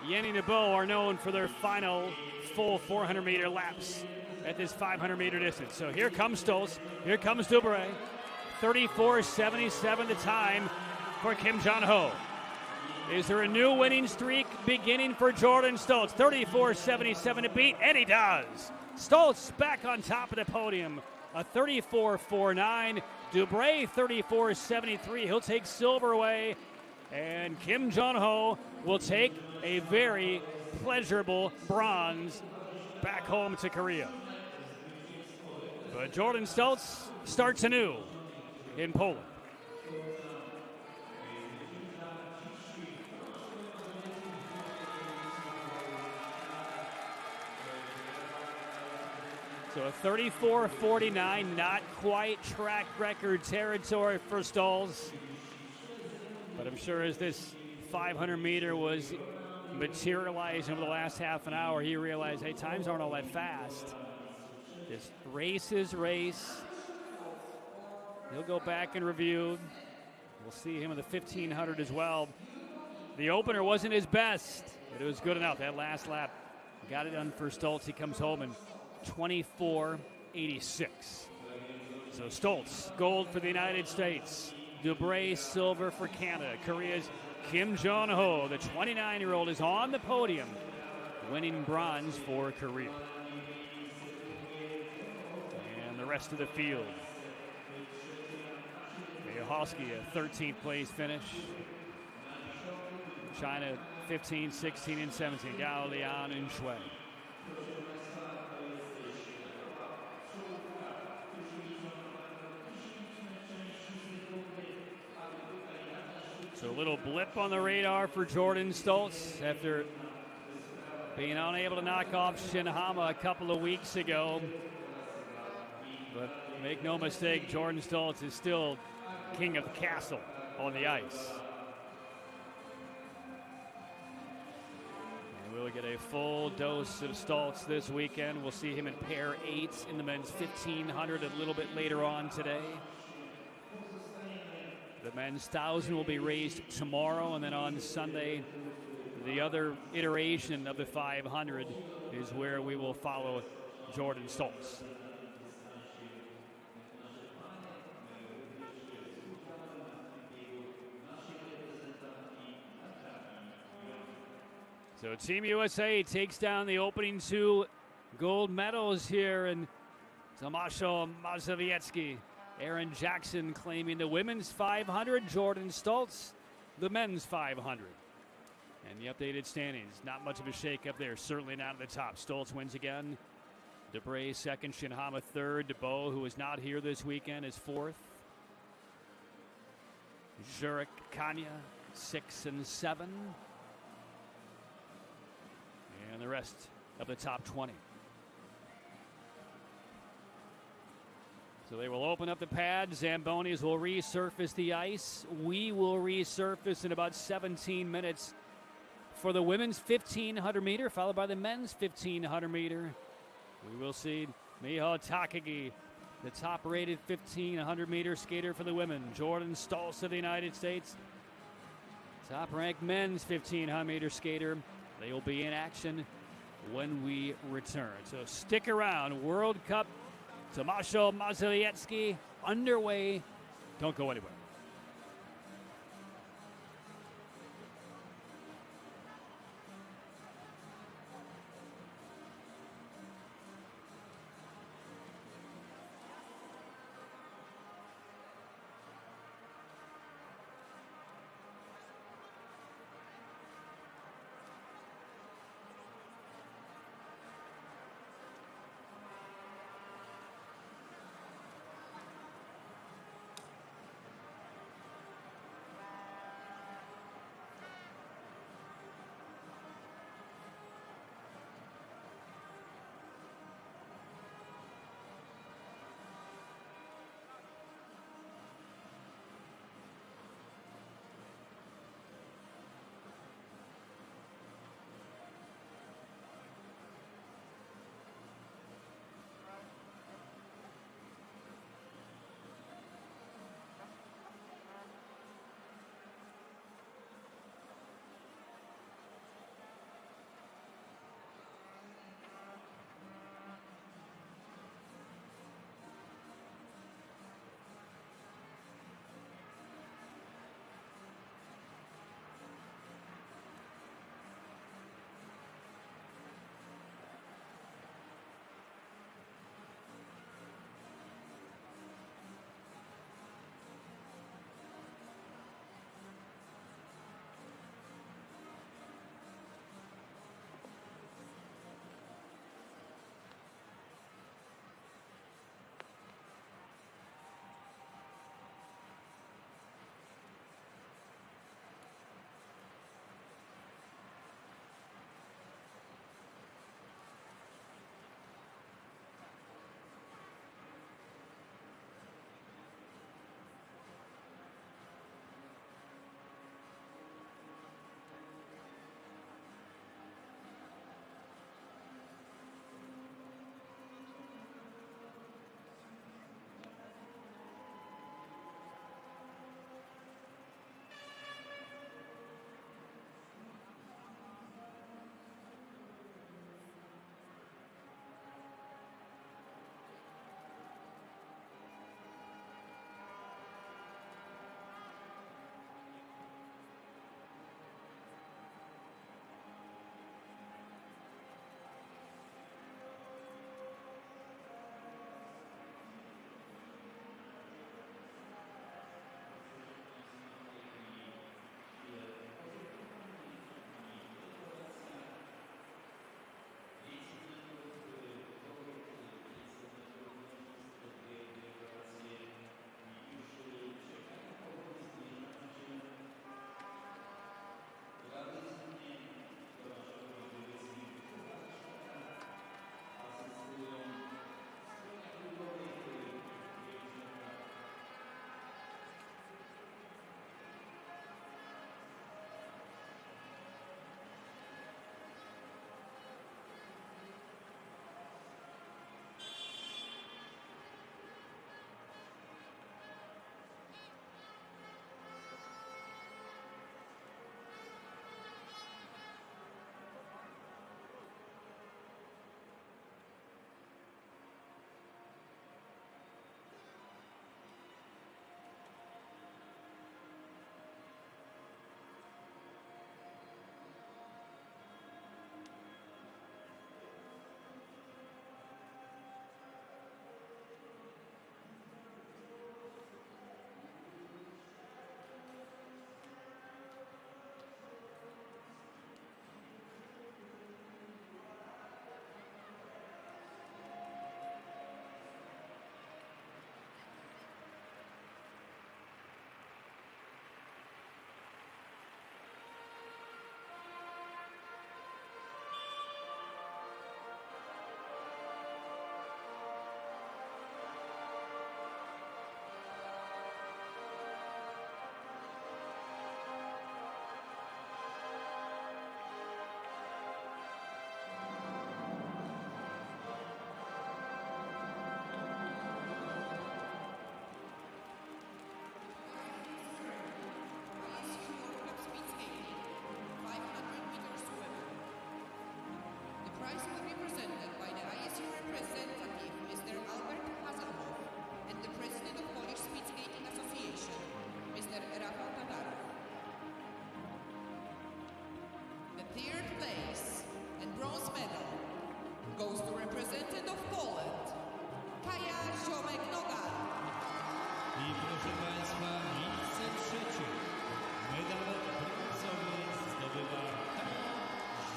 Yenny Nebo, are known for their final full 400-meter laps at this 500-meter distance. So here comes Stoltz. Here comes Debray. 34.77 the time for Kim Jong-ho. Is there a new winning streak beginning for Jordan Stoltz? 34.77 to beat, and he does. Stoltz back on top of the podium, a 34.49. Debray 34.73. He'll take silver away, and Kim Jong-ho will take a very pleasurable bronze back home to Korea. But Jordan Stoltz starts anew in Poland. So a 34.49, not quite track record territory for Stoltz. But I'm sure as this 500-meter was materializing over the last half an hour, he realized, hey, times aren't all that fast. This race is race. He'll go back and review. We'll see him in the 1,500 as well. The opener wasn't his best, but it was good enough. That last lap got it done for Stoltz. He comes home in 24.86. So Stoltz, gold for the United States. Debray, silver for Canada. Korea's Kim Jong-ho, the 29-year-old, is on the podium, winning bronze for Korea. And the rest of the field. Yohosky, a 13th place finish. China, 15, 16, and 17. Gao, Lian, and Shui. So a little blip on the radar for Jordan Stoltz after being unable to knock off Shinhama a couple of weeks ago. But make no mistake, Jordan Stoltz is still king of the castle on the ice. And we'll get a full dose of Stoltz this weekend. We'll see him in pair 8 in the men's 1,500 a little bit later on today. The men's 1,000 will be raced tomorrow, and then on Sunday, the other iteration of the 500 is where we will follow Jordan Stoltz. So Team USA takes down the opening 2 gold medals here, and Tomaszow, Mazowiecki, Aaron Jackson claiming the women's 500, Jordan Stoltz the men's 500. And the updated standings, not much of a shakeup there, certainly not at the top. Stoltz wins again. Debray second, Shinhama third. DeBow, who is not here this weekend, is fourth. Zurich, Kanya, 6 and 7. And the rest of the top 20. So they will open up the pad. Zambonis will resurface the ice. We will resurface in about 17 minutes for the women's 1,500 meter, followed by the men's 1,500 meter. We will see Miho Takagi, the top-rated 1,500 meter skater for the women. Jordan Stoltz of the United States, top-ranked men's 1,500 meter skater. They will be in action when we return. So stick around. World Cup, Tomaszow, Mazowiecki underway. Don't go anywhere.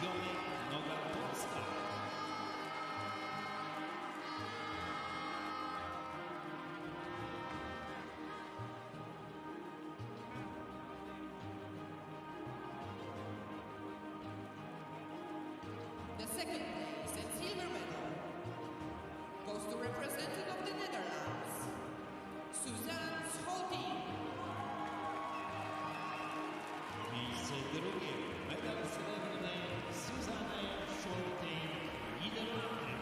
Poziomy noga Polska. The second place and silver medal goes to representative of the Netherlands, Suzanne Scholting. Miejsce drugie. Medal srebrny Suzanne Scholting, Niderlandy.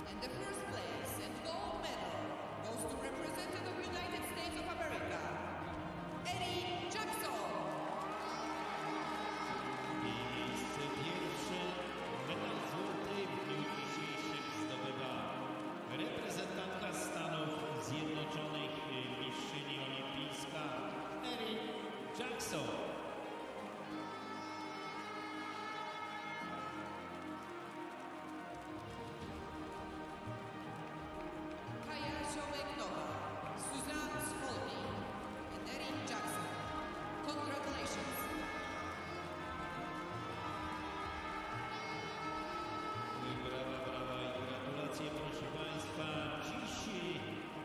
And the first place and gold medal goes to representative of United States of America, Eddie Jackson. I miejsce pierwsze. Medal złoty w dniu dzisiejszym zdobywa reprezentantka Stanów Zjednoczonych, mistrzyni olimpijska Erin Jackson. Kaja Ziomek-Nowa, Suzanne Scholting, and Eddie Jackson. Congratulations. Brawa, brawa i gratulacje, proszę Państwa. Dziś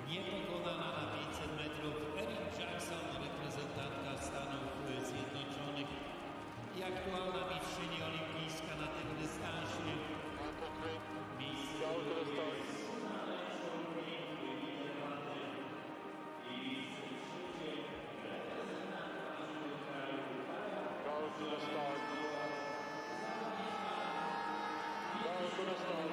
niepokonana na 500 metrów Erin Jackson, reprezentantka Stanów Zjednoczonych i aktualna mistrzyni olimpijska na tym dystansie. Miejsce drugie. Go to the start. Go to the start.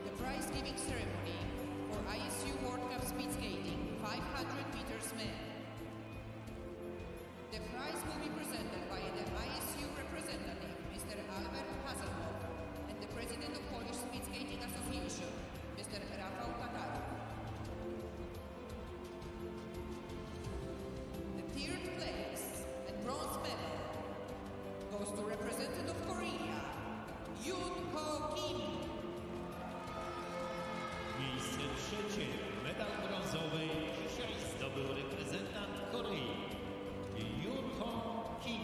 The prize-giving ceremony for ISU World Cup Speed Skating 500 meters men. The prize will be presented by the ISU representative, Mr. Albert Haselhoff, and the president of Polish Speed Skating Association, Mr. Rafał Tatarow. The third place and bronze medal goes to representative of Korea, Yoon Ho Kim. Miejsce trzecie. Medal brązowy dzisiaj zdobył reprezentant Korei Yoon Ho Kim.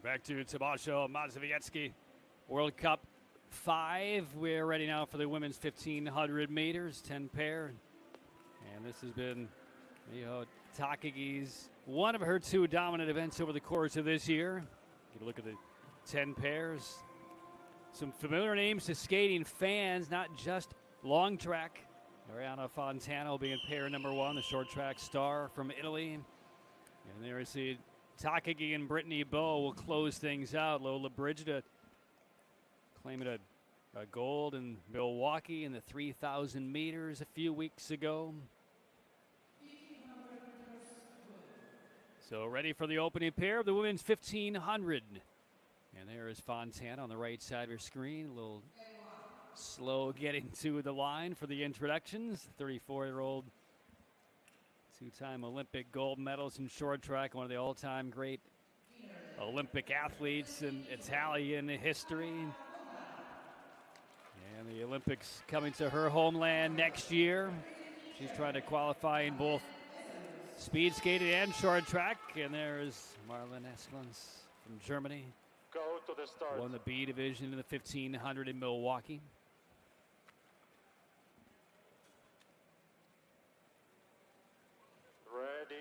Back to Tomaszow, Mazowiecki, World Cup 5. We're ready now for the women's 1,500 meters, 10 pair. And this has been Miho Takagi's one of her 2 dominant events over the course of this year. Get a look at the 10 pairs. Some familiar names to skating fans, not just long track. Arianna Fontana will be in pair number 1, the short track star from Italy. And there is the Takagi and Brittany Bowe will close things out. Lola Brigida claiming a gold in Milwaukee in the 3,000 meters a few weeks ago. So ready for the opening pair of the women's 1,500. And there is Fontana on the right side of your screen. A little slow getting to the line for the introductions. 34-year-old, 2-time Olympic gold medalist in short track, one of the all-time great Olympic athletes in Italian history. And the Olympics coming to her homeland next year. She's trying to qualify in both speed skating and short track. And there's Marlene Esklens from Germany. Go to the start. Won the B division in the 1,500 in Milwaukee. Ready.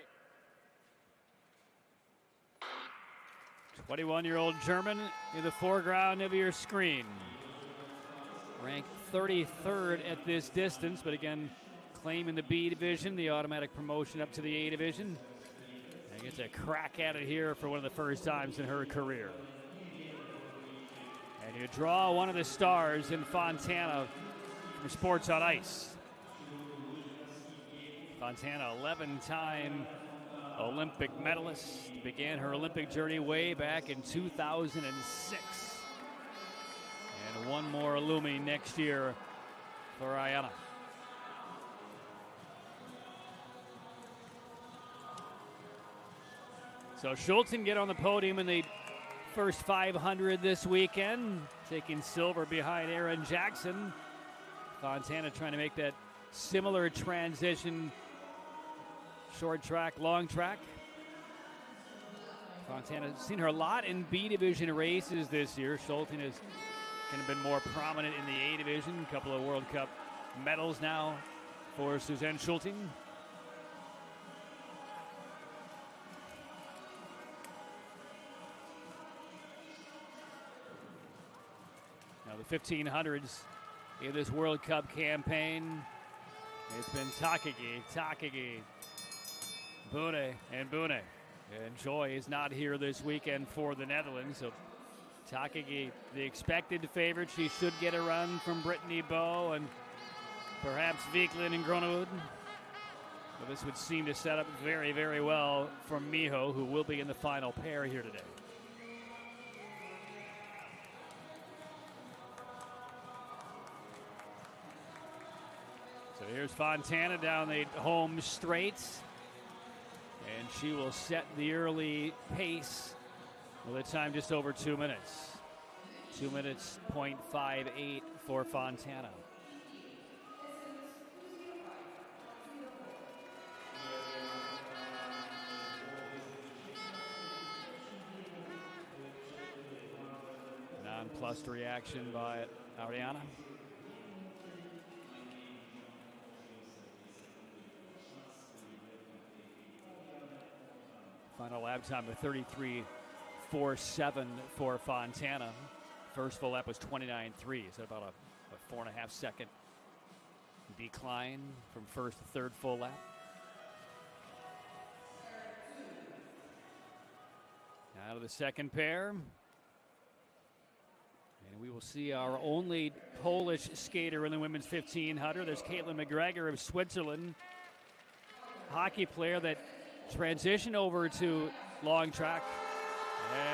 21-year-old German in the foreground of your screen. Ranked 33rd at this distance, but again, claiming the B division, the automatic promotion up to the A division. And gets a crack at it here for one of the first times in her career. And you draw one of the stars in Fontana from Sports on Ice. Fontana, 11-time Olympic medalist, began her Olympic journey way back in 2006. And one more looming next year for Arianna. So Schulten get on the podium in the first 500 this weekend, taking silver behind Aaron Jackson. Fontana trying to make that similar transition, short track, long track. Fontana seen her a lot in B division races this year. Schulten has kind of been more prominent in the A division. A couple of World Cup medals now for Suzanne Schulten. Now the 1500s in this World Cup campaign, it's been Takagi, Bune, and Bune. And Joy is not here this weekend for the Netherlands, so Takagi, the expected favorite. She should get a run from Brittany Bowe and perhaps Viklin and Gronewood. But this would seem to set up very, very well for Miho, who will be in the final pair here today. So here's Fontana down the home straight. And she will set the early pace with a time just over 2 minutes. 2 minutes, 0.58 for Fontana. Nonplussed reaction by Arianna. Final lap time of 33.47 for Fontana. First full lap was 29.3, so about a 4.5 second decline from first to third full lap. Now to the second pair. And we will see our only Polish skater in the women's 1500. There's Caitlin McGregor of Switzerland, hockey player that transition over to long track,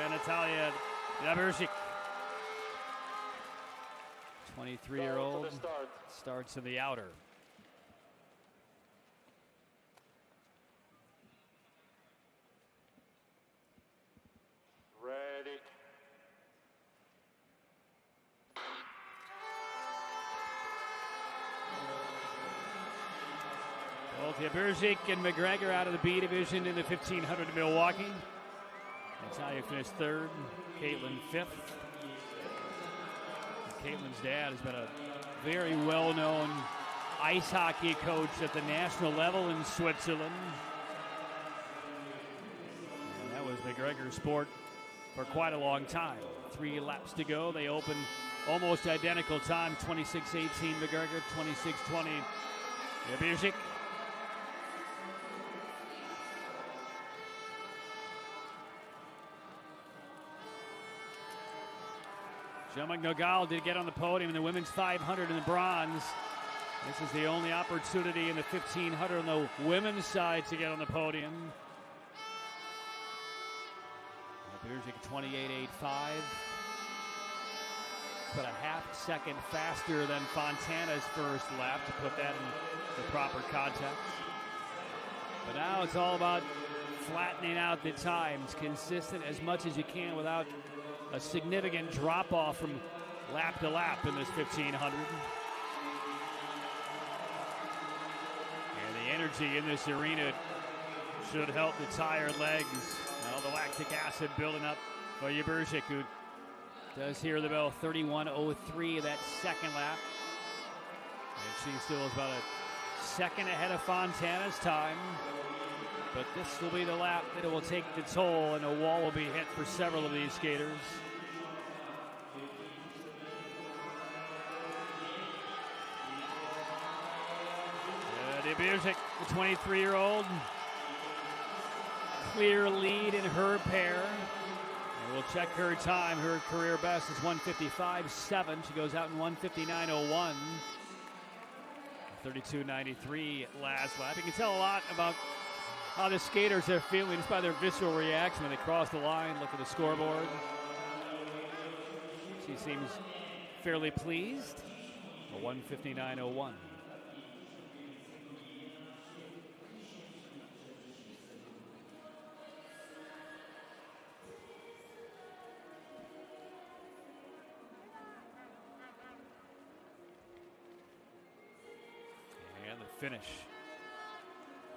and Natalia Jaberczyk, 23-year-old, starts in the outer. Ready. Both Jaberczyk and McGregor out of the B division in the 1500 in Milwaukee. Natalia finished third, Caitlin fifth. Caitlin's dad has been a very well-known ice hockey coach at the national level in Switzerland. And that was McGregor's sport for quite a long time. 3 laps to go. They open almost identical time, 26-18 McGregor, 26-20 Jabirczyk. Jean-Marc Nogal did get on the podium in the women's 500 in the bronze. This is the only opportunity in the 1500 on the women's side to get on the podium. Jabirczyk 28.85. But a half second faster than Fontana's first lap to put that in the proper context. But now it's all about flattening out the times, consistent as much as you can without a significant drop-off from lap to lap in this 1500. And the energy in this arena should help the tired legs. Now the lactic acid building up for Jabirczyk, who does hear the bell. 31.03 that second lap. And she still is about a second ahead of Fontana's time. But this will be the lap that it will take the toll, and a wall will be hit for several of these skaters. Jabirczyk, the 23-year-old, clear lead in her pair. And we'll check her time. Her career best is 155.7. She goes out in 159.01. 32.93 last lap. You can tell a lot about how the skaters are feeling just by their visceral reaction when they cross the line, look at the scoreboard. She seems fairly pleased. A 159.01. And the finish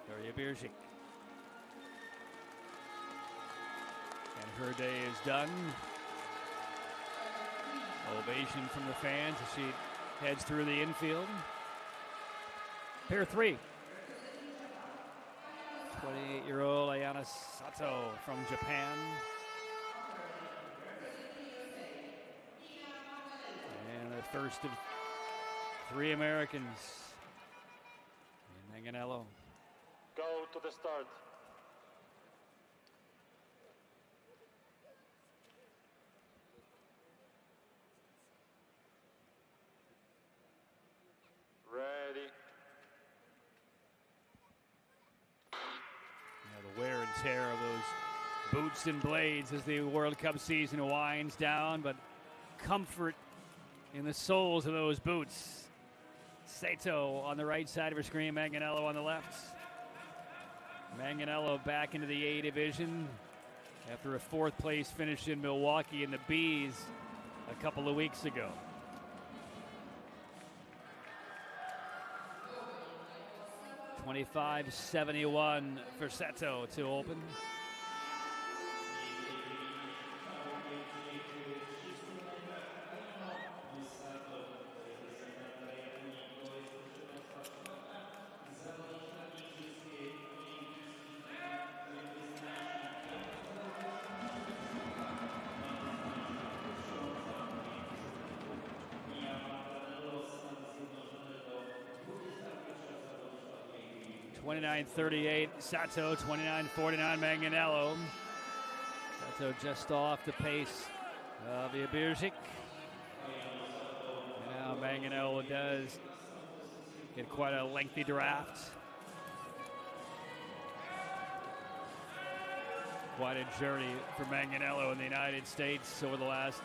for Jabirczyk. And her day is done. Ovation from the fans as she heads through the infield. Pair 3. 28-year-old Ayana Sato from Japan. And the first of 3 Americans. Manganello. Go to the start. Ready. The wear and tear of those boots and blades as the World Cup season winds down, but comfort in the soles of those boots. Sato on the right side of her screen, Manganello on the left. Manganello back into the A division after a 4th place finish in Milwaukee in the Bs a couple of weeks ago. $25.71 for Sato to open. $29.38 Sato, $29.49 Manganello. Sato just off the pace of Jabirczyk. Now Manganello does get quite a lengthy draft. Quite a journey for Manganello in the United States over the last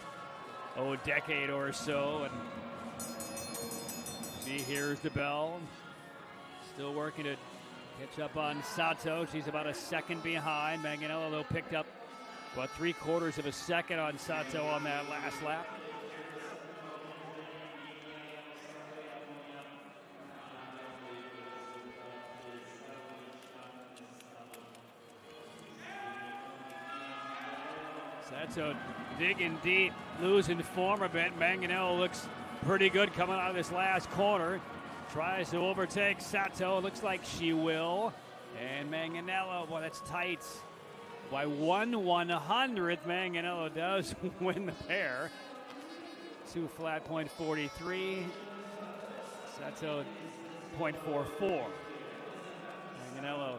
decade or so. And she hears the bell. Still working to catch up on Sato. She's about a second behind. Manganello, though, picked up about 3/4 of a second on Sato on that last lap. Sato digging deep, losing form a bit. Manganello looks pretty good coming out of this last corner. Tries to overtake Sato. Looks like she will. And Manganello, boy, that's tight. By 1/100th, Manganello does win the pair. 2 flat, .43. Sato, .44. Manganello,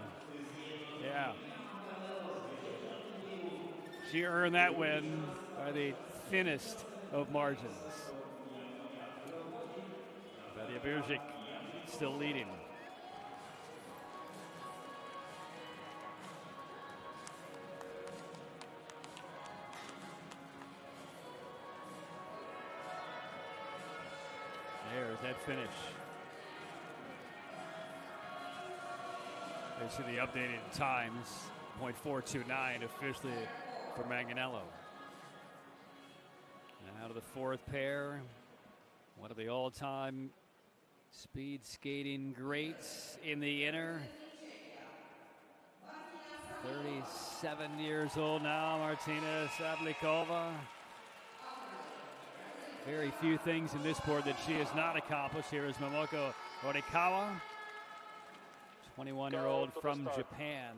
yeah. She earned that win by the thinnest of margins. Bedia Biržić still leading. There's that finish. There's the updated times. .429 officially for Manganello. Now to the fourth pair. One of the all-time speed skating greats in the inner. 37 years old now, Martina Sablikova. Very few things in this sport that she has not accomplished. Here is Momoko Horikawa, 21-year-old from Japan.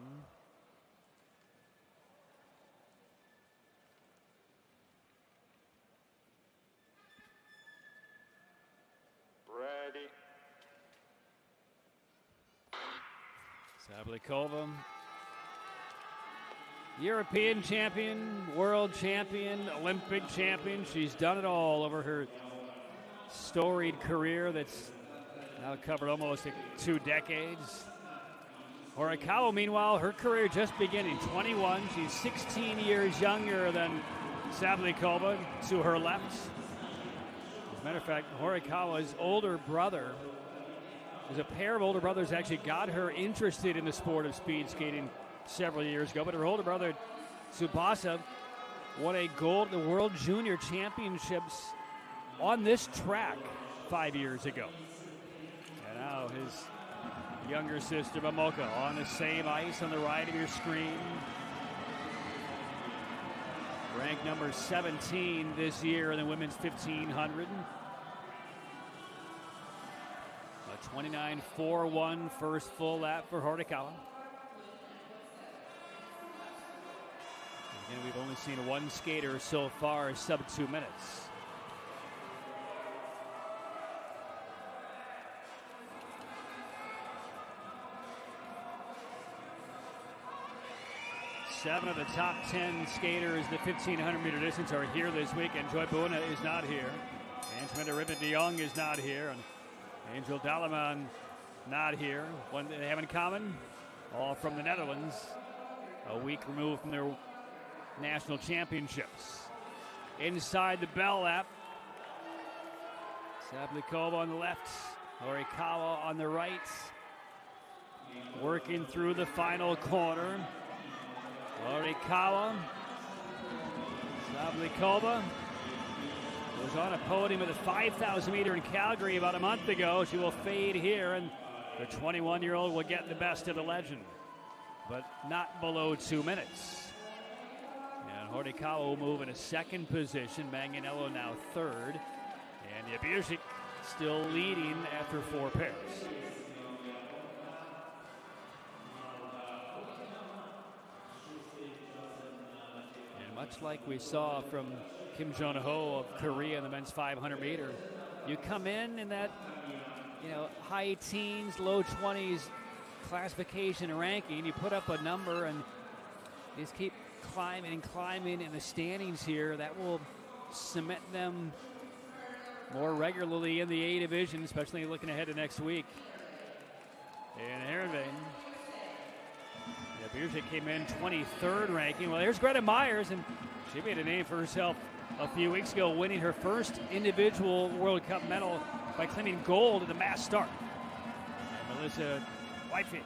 Ready. Sablikova, European champion, world champion, Olympic champion. She's done it all over her storied career that's now covered almost 2 decades. Horikawa, meanwhile, her career just beginning. 21. She's 16 years younger than Sablikova to her left. As a matter of fact, Horikawa's older brother, there's a pair of older brothers actually got her interested in the sport of speed skating several years ago, but her older brother, Tomaszow, won a gold at the World Junior Championships on this track 5 years ago. And now his younger sister, Momoko, on the same ice on the right of your screen. Ranked number 17 this year in the women's 1500. A 29.41 first full lap for Horikawa. Again, we've only seen one skater so far sub 2 minutes. Seven of the top 10 skaters in the 1,500-meter distance are here this week, and Joy Buena is not here. Antoinette Ribbit de Jong is not here, and Angel Dalaman not here. One they have in common, all from the Netherlands, a week removed from their national championships. Inside the bell lap, Sablikova on the left, Horikawa on the right, working through the final corner. Horikawa, Sablikova was on a podium at the 5,000 meter in Calgary about a month ago. She will fade here, and the 21-year-old will get the best of the legend, but not below 2 minutes. And Horikawa will move in a second position. Manganello now third, and Biržić still leading after 4 pairs. Much like we saw from Kim Jong-ho of Korea in the men's 500 meter, you come in that, high teens, low 20s classification and ranking, you put up a number and you just keep climbing and climbing in the standings here. That will cement them more regularly in the A division, especially looking ahead to next week. And Heerenveen. Biržić came in 23rd ranking. Well, there's Greta Myers, and she made a name for herself a few weeks ago, winning her first individual World Cup medal by claiming gold in the mass start. And Melissa Whitefield,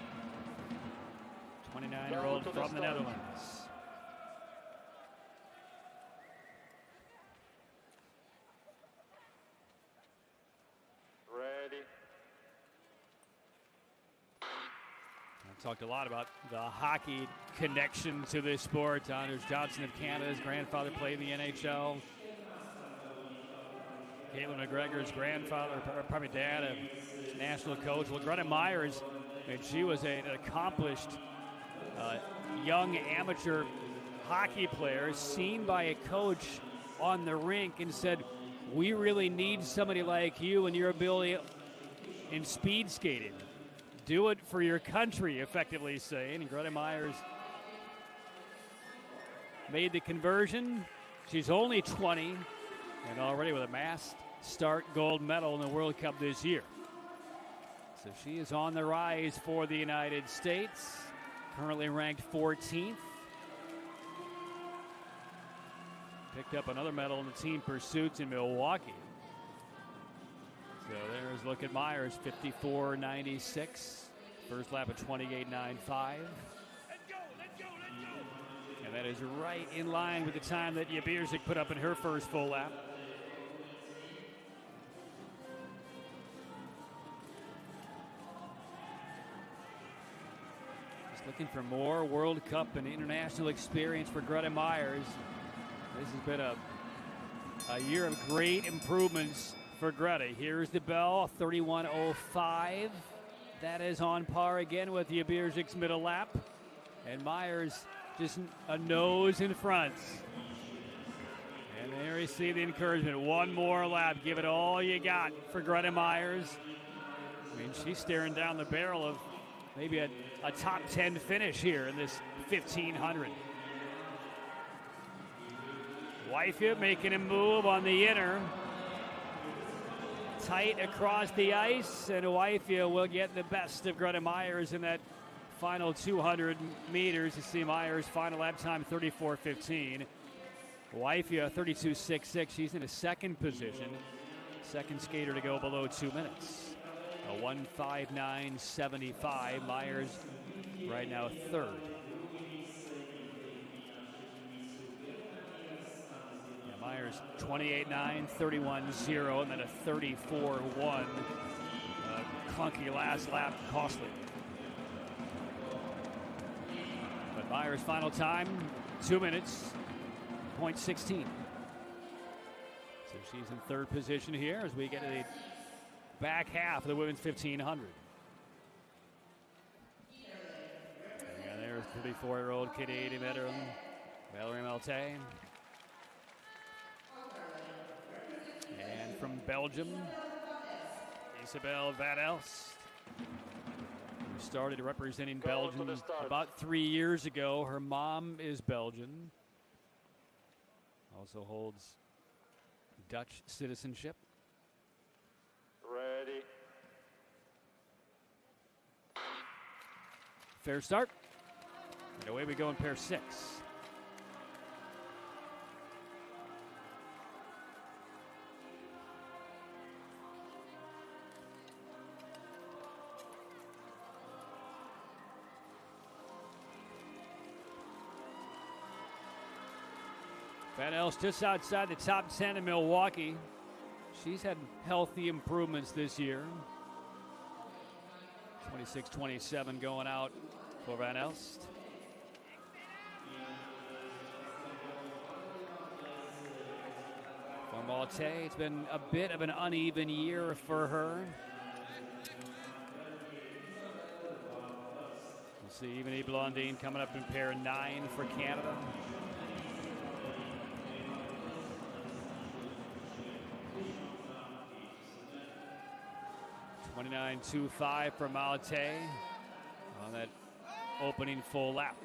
29-year-old from the Netherlands. Talked a lot about the hockey connection to this sport. Anders Johnson of Canada's grandfather played in the NHL. Caitlin McGregor's grandfather, or probably dad, a national coach. Well, Greta Myers, and she was an accomplished young amateur hockey player, seen by a coach on the rink and said, we really need somebody like you and your ability in speed skating. Do it for your country, effectively saying. And Greta Myers made the conversion. She's only 20 and already with a mass start gold medal in the World Cup this year. So she is on the rise for the United States, currently ranked 14th. Picked up another medal in the team pursuits in Milwaukee. So there's a look at Myers, 54.96. First lap of 28.95. And that is right in line with the time that Jabierzik put up in her first full lap. Just looking for more World Cup and international experience for Greta Myers. This has been a year of great improvements for Greta. Here's the bell, 31.05. That is on par again with Jabirzik's middle lap. And Myers just a nose in front. And there you see the encouragement. One more lap. Give it all you got for Greta Myers. I mean, she's staring down the barrel of maybe a top 10 finish here in this 1500. Wyfia making a move on the inner. Tight across the ice, and Wyfia will get the best of Greta Myers in that final 200 meters. You see Myers' final lap time, 34.15. Wyfia, 32.66. She's in a second position. Second skater to go below 2 minutes. A 1:59.75. Myers right now third. Myers 28.9, 31.0, and then a 34.1. Clunky last lap, costly. But Myers' final time, 2 minutes, 0.16. So she's in third position here as we get to the back half of the women's 1500. And there's 34-year-old Canadian veteran Valerie Malte. And from Belgium, Isabelle Van Elst, who started representing Belgium about 3 years ago. Her mom is Belgian, also holds Dutch citizenship. Ready. Fair start. And away we go in pair 6. Van Elst just outside the top 10 in Milwaukee. She's had healthy improvements this year. 26-27 going out for Van Elst. For Malte, it's been a bit of an uneven year for her. We'll see Evanie Blondin coming up in pair 9 for Canada. 29.25 for Malte on that opening full lap.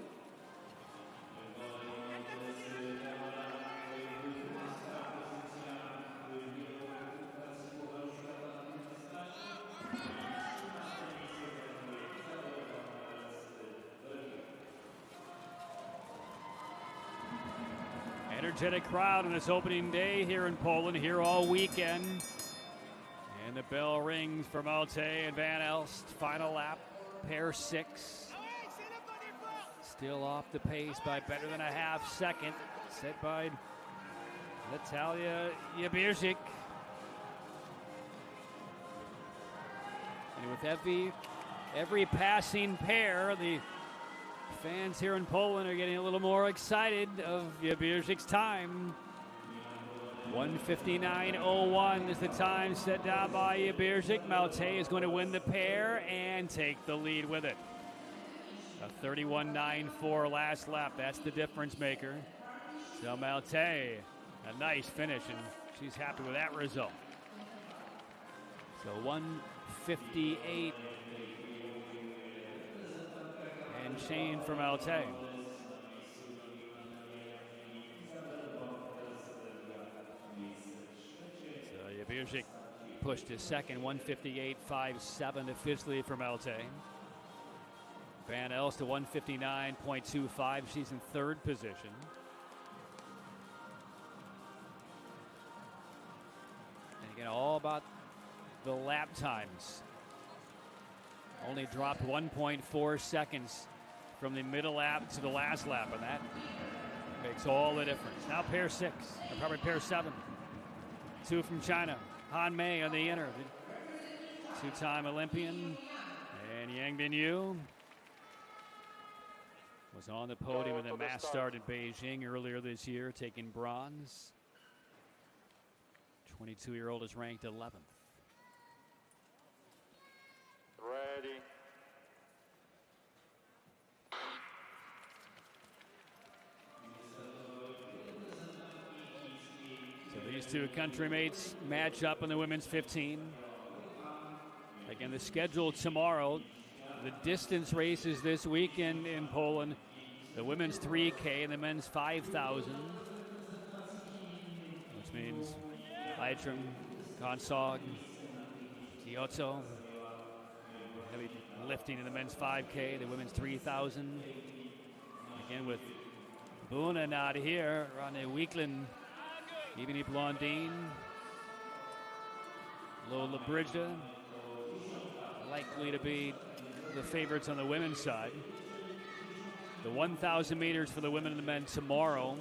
Energetic crowd on this opening day here in Poland, here all weekend. And the bell rings for Malte and Van Elst. Final lap, pair 6. Still off the pace by better than a half second. Set by Natalia Jabierzik. And with every passing pair. The fans here in Poland are getting a little more excited of Jabierzyk's time. 1:59.01 is the time set down by Jabierzyk. Malte is going to win the pair and take the lead with it. A 31.94 last lap. That's the difference maker. So Malte, a nice finish, and she's happy with that result. So 1:58 and change for Malte. So Jabierzyk pushed his second, 1:58.57 officially for Malte. Van Els to 1:59.25. She's in third position. And again, all about the lap times. Only dropped 1.4 seconds from the middle lap to the last lap, and that makes all the difference. Now pair 6, or probably pair 7. 2 from China. Han Mei on the inner, the two-time Olympian, and Yang Binyu was on the podium in the mass start in Beijing earlier this year, taking bronze. 22-year-old is ranked 11th. Ready. So these two country mates match up in the women's 15. Again, the schedule tomorrow. The distance races this weekend in Poland. The women's 3K and the men's 5,000. Which means Eitram, Konsog, Kyoto. Heavy lifting in the men's 5K, the women's 3,000. Again with Buna not here, Ronnie Weekland, Ebony Blondine, Lola Brigida, likely to be the favorites on the women's side. The 1,000 meters for the women and the men tomorrow.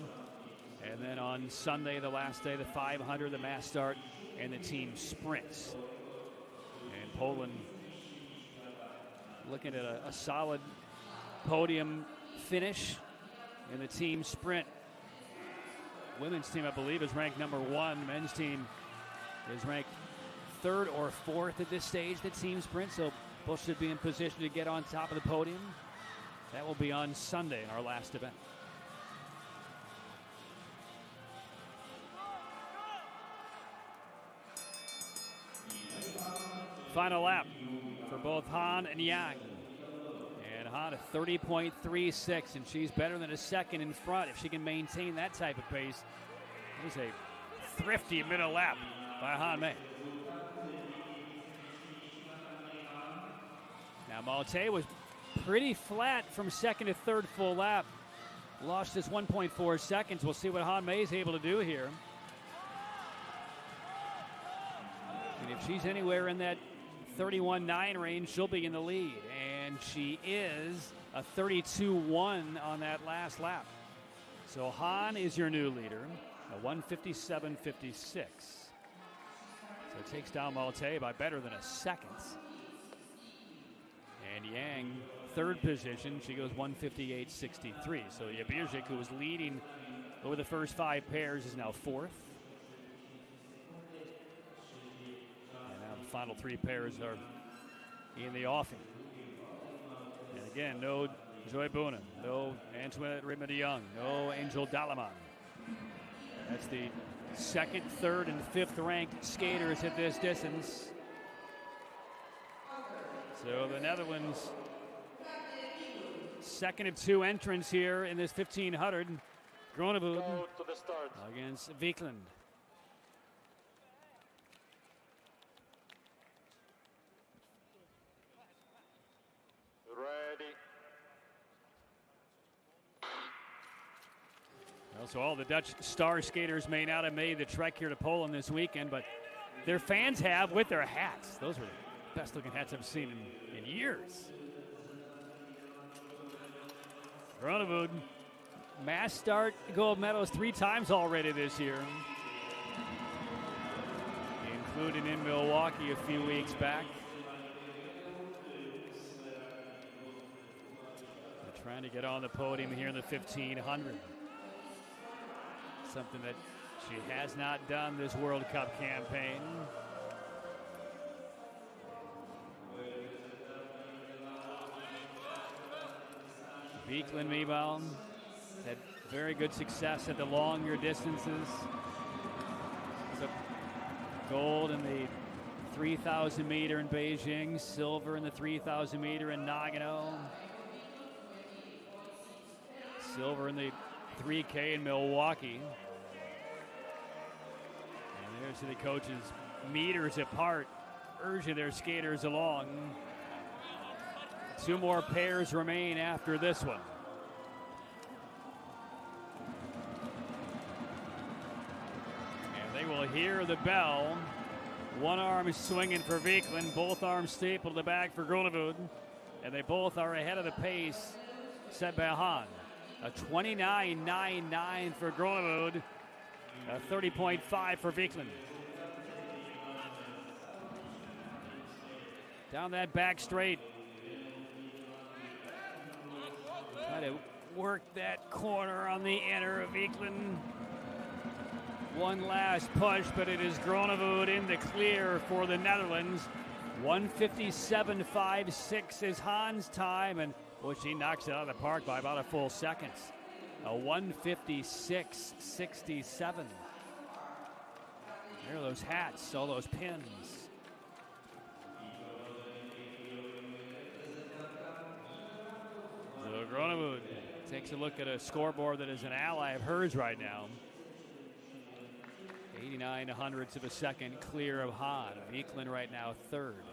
And then on Sunday, the last day, the 500, the mass start, and the team sprints. And Poland looking at a solid podium finish in the team sprint. Women's team, I believe, is ranked number 1. Men's team is ranked 3rd or 4th at this stage, the team sprint. So both should be in position to get on top of the podium. That will be on Sunday in our last event. Final lap for both Han and Yang. And Han at 30.36, and she's better than a second in front if she can maintain that type of pace. It was a thrifty middle lap by Han Mei. Now Malte was pretty flat from second to third full lap. Lost just 1.4 seconds. We'll see what Han Mei is able to do here. And if she's anywhere in that 31.9 range, she'll be in the lead. And she is a 32.1 on that last lap. So Han is your new leader, a 1:57.56. So it takes down Malte by better than a second. And Yang, third position, she goes 1:58.63. So Jabierzyk, who was leading over the first 5 pairs, is now 4th. And now the final 3 pairs are in the offing. And again, no Joy Buna, no Antoinette Raymond-Young, no Angel Dalaman. That's the 2nd, 3rd, and 5th ranked skaters at this distance. So the Netherlands, 2nd of 2 entrants here in this 1500. Groeneveld Go to the start. against Wiekland. Ready. Well, so all the Dutch star skaters may not have made the trek here to Poland this weekend, but their fans have with their hats. Those are the best looking hats I've seen in years. Groeneveld, mass start gold medalist 3 times already this year, including in Milwaukee a few weeks back. Trying to get on the podium here in the 1500. Something that she has not done this World Cup campaign. Beekman, meanwhile, had very good success at the longer distances. So gold in the 3,000 meter in Beijing, silver in the 3,000 meter in Nagano, silver in the 3K in Milwaukee. And there's the coaches meters apart, urging their skaters along. 2 more pairs remain after this one. And they will hear the bell. One arm is swinging for Beekman, both arms stapled to the back for Grunewald, and they both are ahead of the pace set by Hahn. A 29.99 for Grunewald, a 30.5 for Beekman. Down that back straight. Try to work that corner on the inner of Beekman. One last push, but it is Grunewald in the clear for the Netherlands. 1:57.56 is Hahn's time, and boy, she knocks it out of the park by about a full second. A 1:56.67. There are those hats, all those pins. So Grunewald takes a look at a scoreboard that is an ally of hers right now. 89 hundredths of a second clear of Hahn. Beekman right now third.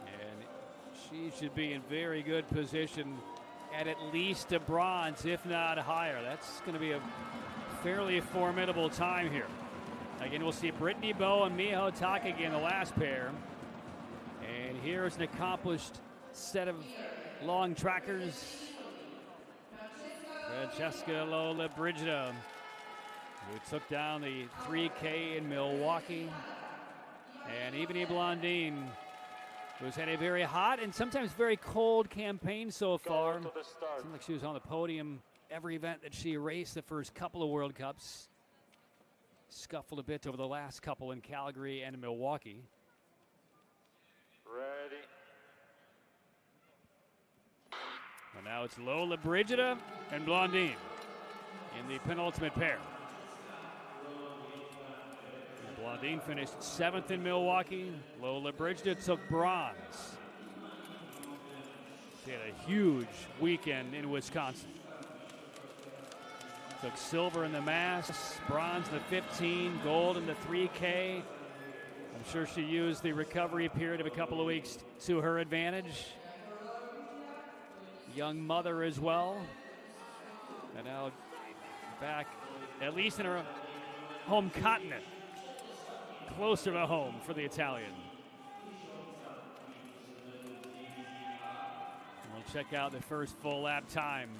And she should be in very good position at least a bronze, if not higher. That's going to be a fairly formidable time here. Again, we'll see Brittany Bowe and Miho Takagi in the last pair. And here's an accomplished set of long trackers. Francesca Lollobrigida, who took down the 3K in Milwaukee. And Ebony Blondin, who's had a very hot and sometimes very cold campaign so far. Seemed like she was on the podium every event that she raced the first couple of World Cups. Scuffled a bit over the last couple in Calgary and Milwaukee. Ready. And now it's Lollobrigida and Blondin in the penultimate pair. And Blondin finished 7th in Milwaukee. Lollobrigida took bronze. She had a huge weekend in Wisconsin. Took silver in the mass, bronze in the 15, gold in the 3K. I'm sure she used the recovery period of a couple of weeks to her advantage. Young mother as well. And now back, at least in her home continent. Closer to home for the Italian. We'll check out the first full lap time.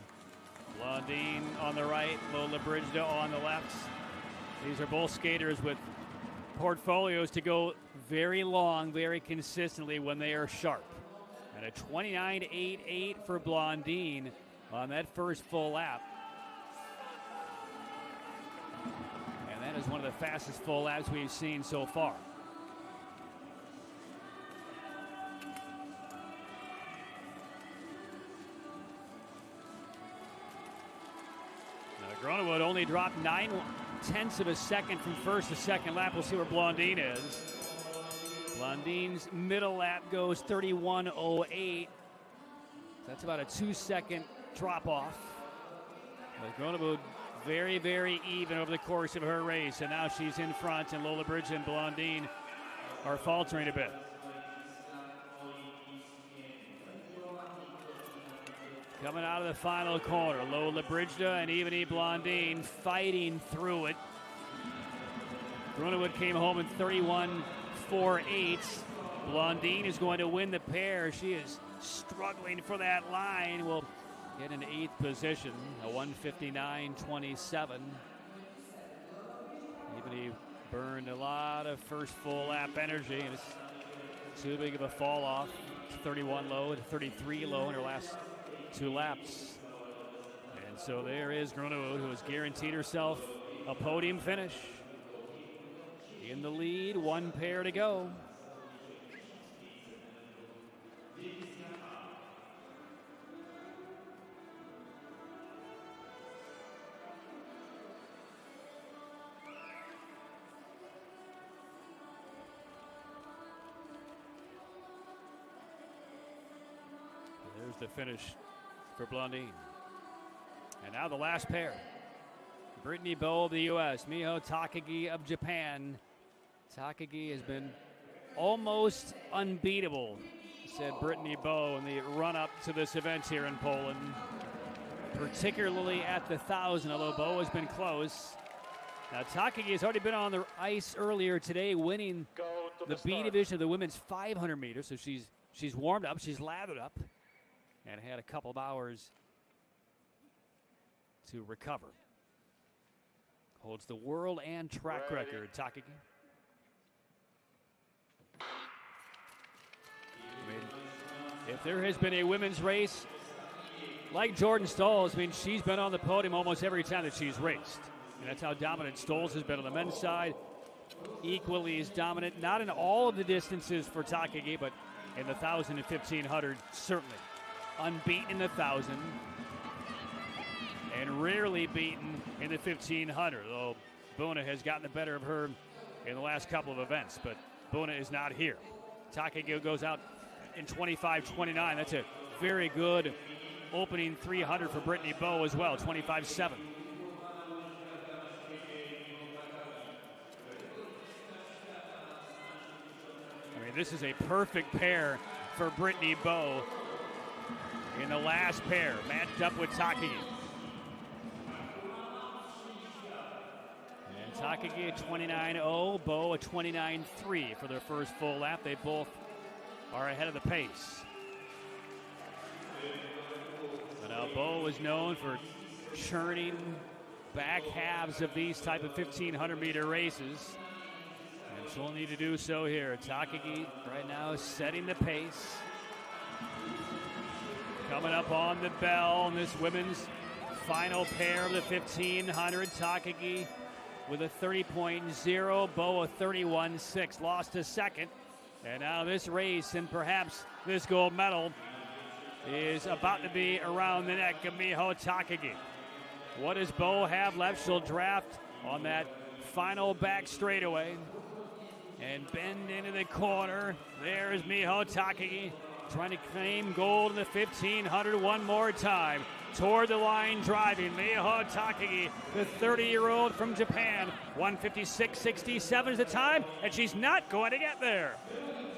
Blondin on the right, Lollobrigida on the left. These are both skaters with portfolios to go very long, very consistently when they are sharp. And a 29.88 for Blondin on that first full lap. And that is one of the fastest full laps we've seen so far. Now, Grunewald only dropped 9/10 of a second from first to second lap. We'll see where Blondin is. Blondin's middle lap goes 31.08. That's about a 2-second drop off. But Grunewald very, very even over the course of her race. And now she's in front, and Lollobrigida and Blondin are faltering a bit. Coming out of the final corner, Lollobrigida and Ebony Blondin fighting through it. Grunewald came home in 31.48. Blondin is going to win the pair. She is struggling for that line. Will get in 8th position, a 1:59.27. Ebony burned a lot of first full lap energy, and it's too big of a fall off. 31 low and 33 low in her last 2 laps. And so there is Groenewood, who has guaranteed herself a podium finish. In the lead, 1 pair to go. There's the finish for Blondine. And now the last pair. Brittany Bowe of the U.S., Miho Takagi of Japan. Takagi has been almost unbeatable, said Brittany Bowe in the run-up to this event here in Poland, particularly at the 1,000, although Bowe has been close. Now, Takagi has already been on the ice earlier today, winning the B division of the women's 500 meters, so she's warmed up, she's lathered up, and had a couple of hours to recover. Holds the world and track record, Takagi. I mean, if there has been a women's race like Jordan Stolz, I mean, she's been on the podium almost every time that she's raced. And that's how dominant Stolz has been on the men's side. Equally as dominant, not in all of the distances for Takagi, but in the 1,000 and 1,500, certainly. Unbeaten in the 1,000 and rarely beaten in the 1,500, though Buna has gotten the better of her in the last couple of events, but Buna is not here. Takagi goes out in 25-29. That's a very good opening 300 for Brittany Bowe as well, 25-7. I mean, this is a perfect pair for Brittany Bowe in the last pair, matched up with Takagi. And Takagi at 29.0, Bowe at 29.3 for their first full lap. They both are ahead of the pace. But now Bowe is known for churning back halves of these type of 1,500-meter races. And she'll need to do so here. Takagi right now is setting the pace. Coming up on the bell in this women's final pair of the 1,500. Takagi with a 30.0, Bowe a 31.6. Lost a second. And now this race and perhaps this gold medal is about to be around the neck of Miho Takagi. What does Bowe have left? She'll draft on that final back straightaway and bend into the corner. There is Miho Takagi trying to claim gold in the 1,500 one more time. Toward the line driving, Miho Takagi, the 30-year-old from Japan. 1:56.67 is the time, and she's not going to get there.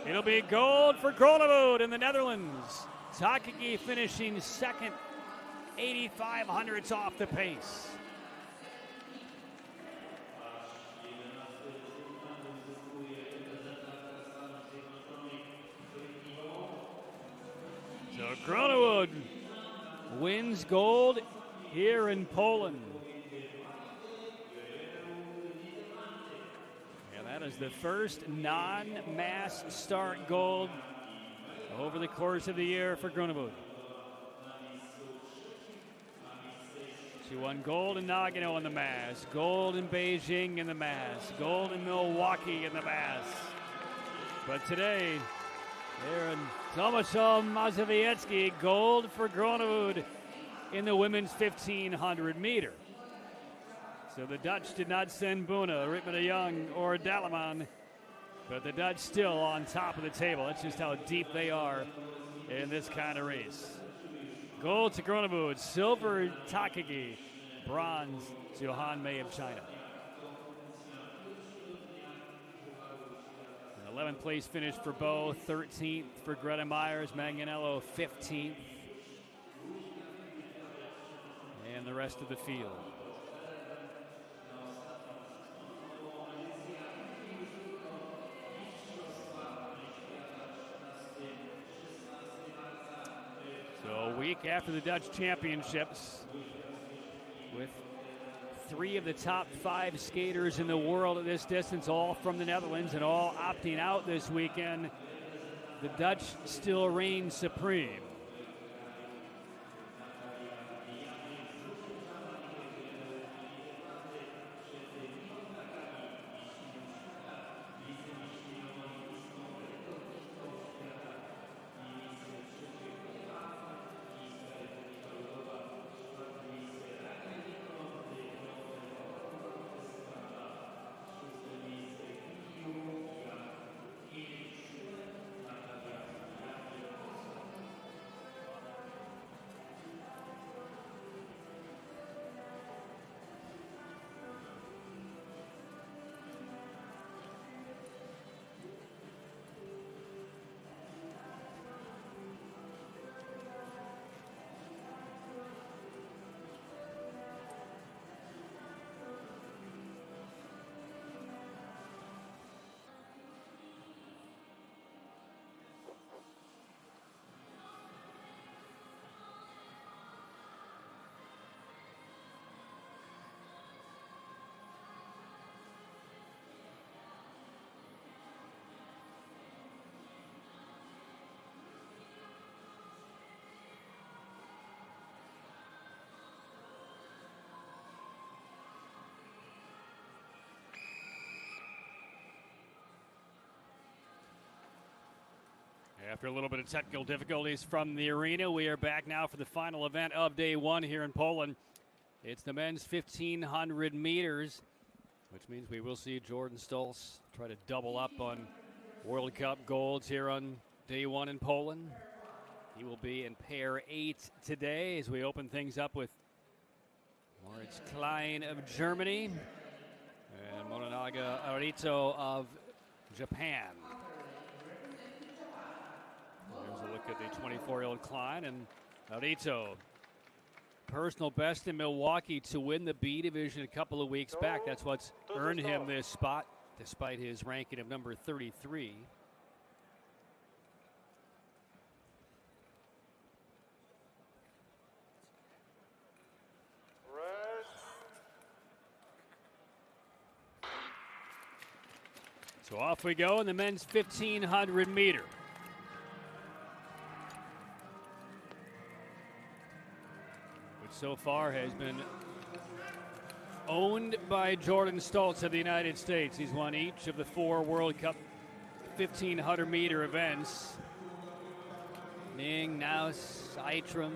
It'll be gold for Groenewood in the Netherlands. Takagi finishing second, 8,500s off the pace. So Groenewood wins gold here in Poland. And that is the first non-mass start gold over the course of the year for Groenewood. She won gold in Nagano in the mass, gold in Beijing in the mass, gold in Milwaukee in the mass. But today, there in Tomaszow Mazowiecki, gold for Groenewood in the women's 1,500 meter. So the Dutch did not send Buna, Ritma de Jong, or Dalaman, but the Dutch still on top of the table. That's just how deep they are in this kind of race. Gold to Groenewood, silver Takagi, bronze to Han Mei of China. 11th place finish for Bowe, 13th for Greta Myers, Manganello 15th, and the rest of the field. So a week after the Dutch Championships, with 3 of the top 5 skaters in the world at this distance, all from the Netherlands and all opting out this weekend, the Dutch still reign supreme. After a little bit of technical difficulties from the arena, we are back now for the final event of day one here in Poland. It's the men's 1,500 meters, which means we will see Jordan Stolz try to double up on World Cup golds here on day one in Poland. He will be in pair 8 today as we open things up with Moritz Klein of Germany and Mononaga Arito of Japan. There's a look at the 24-year-old Klein and Arito. Personal best in Milwaukee to win the B division a couple of weeks back. That's what's earned him this spot, despite his ranking of number 33. So off we go in the men's 1,500 meter. Which so far has been owned by Jordan Stolz of the United States. He's won each of the 4 World Cup 1,500 meter events. Ning, Naus, Eitram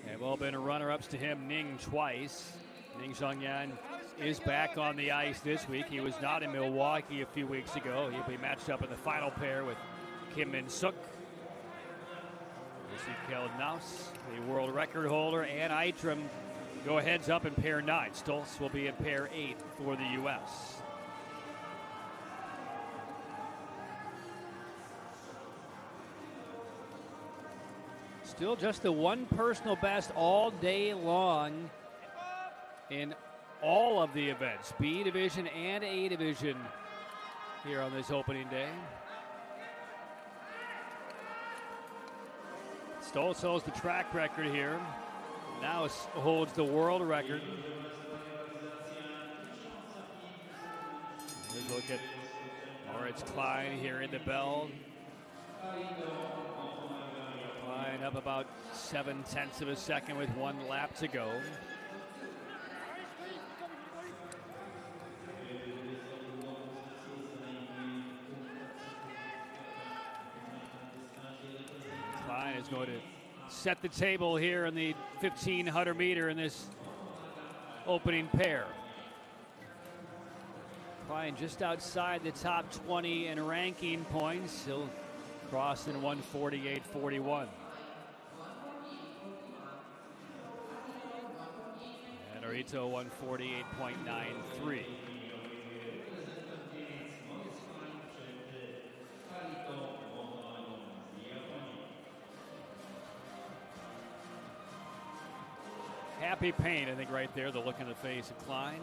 have all been runner-ups to him. Ning twice. Ning Zhongyan is back on the ice this week. He was not in Milwaukee a few weeks ago. He'll be matched up in the final pair with Kim Min-suk. We'll see Kel Naus, the world record holder, and Eitram go heads up in pair 9. Stolz will be in pair 8 for the U.S. Still just the one personal best all day long in all of the events, B division and A division here on this opening day. Stolz holds the track record here. Now holds the world record. Let's look at Moritz Klein here in the bell. Klein up about 0.7 of a second with 1 lap to go. Klein is going to set the table here in the 1,500 meter in this opening pair. Klein just outside the top 20 in ranking points. He'll cross in 1:48.41. And Arito 1:48.93. Happy pain, I think, right there, the look in the face of Klein.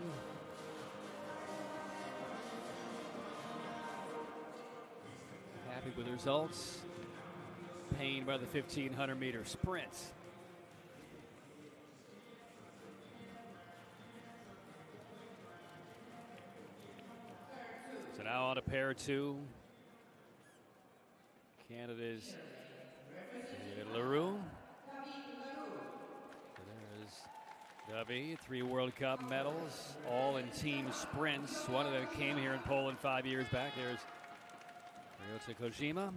Happy with the results. Pain by the 1,500 meter sprint. So now on to pair 2. Canada's David Leroux. There's Dubby, 3 World Cup medals, all in team sprints. One of them came here in Poland 5 years back. There's Ryota Kojima.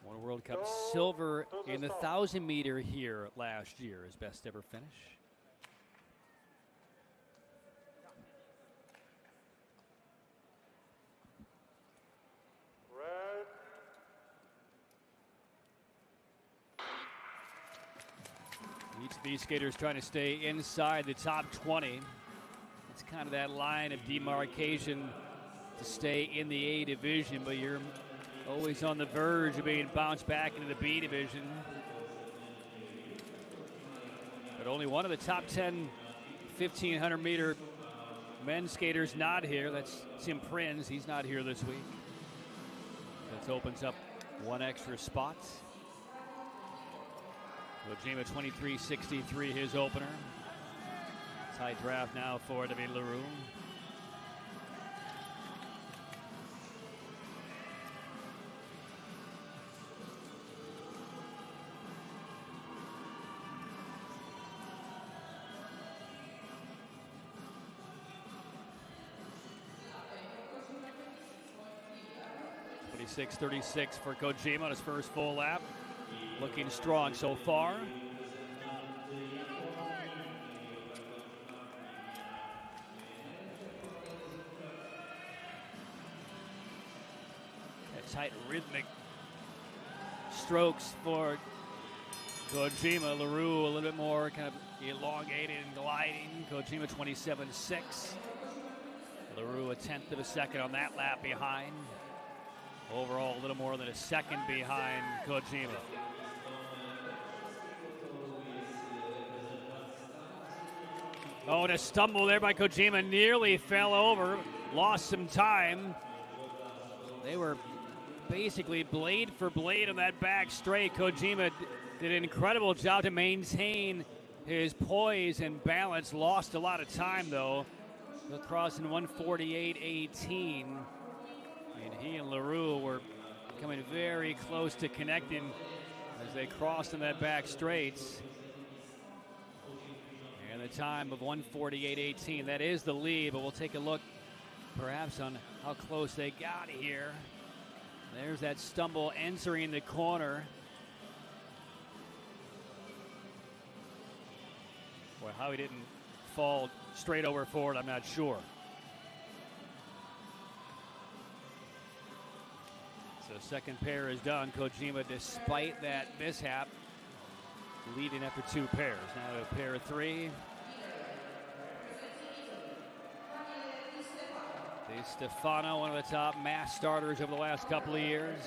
1 World Cup silver in the 1,000-meter here last year, his best ever finish. Each of these skaters trying to stay inside the top 20. It's kind of that line of demarcation to stay in the A division, but you're always on the verge of being bounced back into the B division. But only one of the top 10 1,500-meter men's skaters not here. That's Tim Prins. He's not here this week. That opens up 1 extra spot. Kojima 23.63 his opener. Tight draft now for David Leroux. .36 for Kojima on his first full lap. Looking strong so far. Tight rhythmic strokes for Kojima. Leroux a little bit more kind of elongated and gliding. Kojima 27.6. Leroux 1/10 of a second on that lap behind. Overall a little more than a second behind Kojima. Oh, and a stumble there by Kojima, nearly fell over, lost some time. They were basically blade for blade on that back straight. Kojima did an incredible job to maintain his poise and balance. Lost a lot of time though. Across in 1:48.18. And he and Leroux were coming very close to connecting as they crossed in that back straight. And the time of 1:48.18. That is the lead, but we'll take a look perhaps on how close they got here. There's that stumble entering the corner. Boy, how he didn't fall straight over forward, I'm not sure. So second pair is done. Kojima, despite that mishap, leading after 2 pairs. Now a pair of 3. Di Stefano, one of the top mass starters over the last couple of years.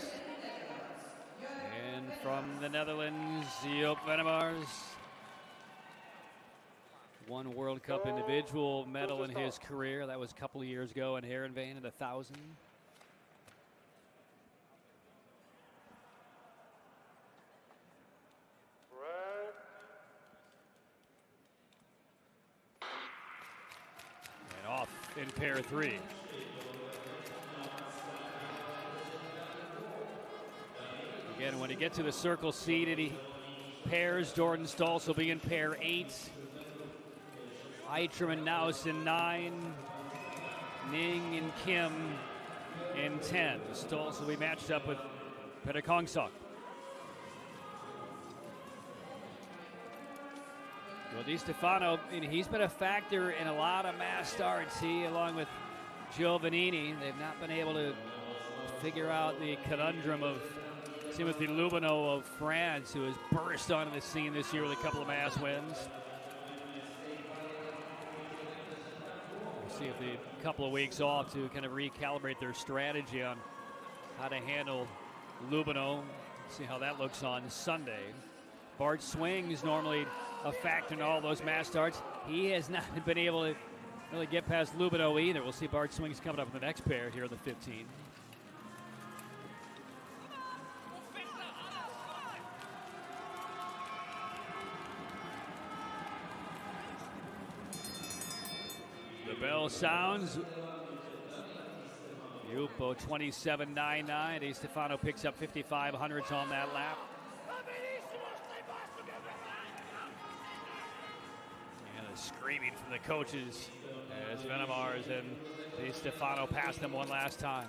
And from the Netherlands, Joop Venemars. 1 World Cup individual medal in his career. That was a couple of years ago in Heerenveen in the 1,000. And off in pair 3. Again, when you get to the circle seated pairs, Jordan Stoltz will be in pair 8. Eitram and Naus in 9. Ning and Kim in 10. Stoltz will be matched up with Peter Kongsuk. Well, Di Stefano, he's been a factor in a lot of mass starts. He, along with Giovannini, they've not been able to figure out the conundrum of Timothy Lubino of France, who has burst onto the scene this year with a couple of mass wins. We'll see if the couple of weeks off to kind of recalibrate their strategy on how to handle Lubino. See how that looks on Sunday. Bart Swing is normally a factor in all those mass starts. He has not been able to really get past Lubino either. We'll see Bart Swing's coming up in the next pair here in the 15. The bell sounds. Yupo 27.99. Di Stefano picks up 5,500s on that lap. And the screaming from the coaches as Venemars and Di Stefano passed them one last time.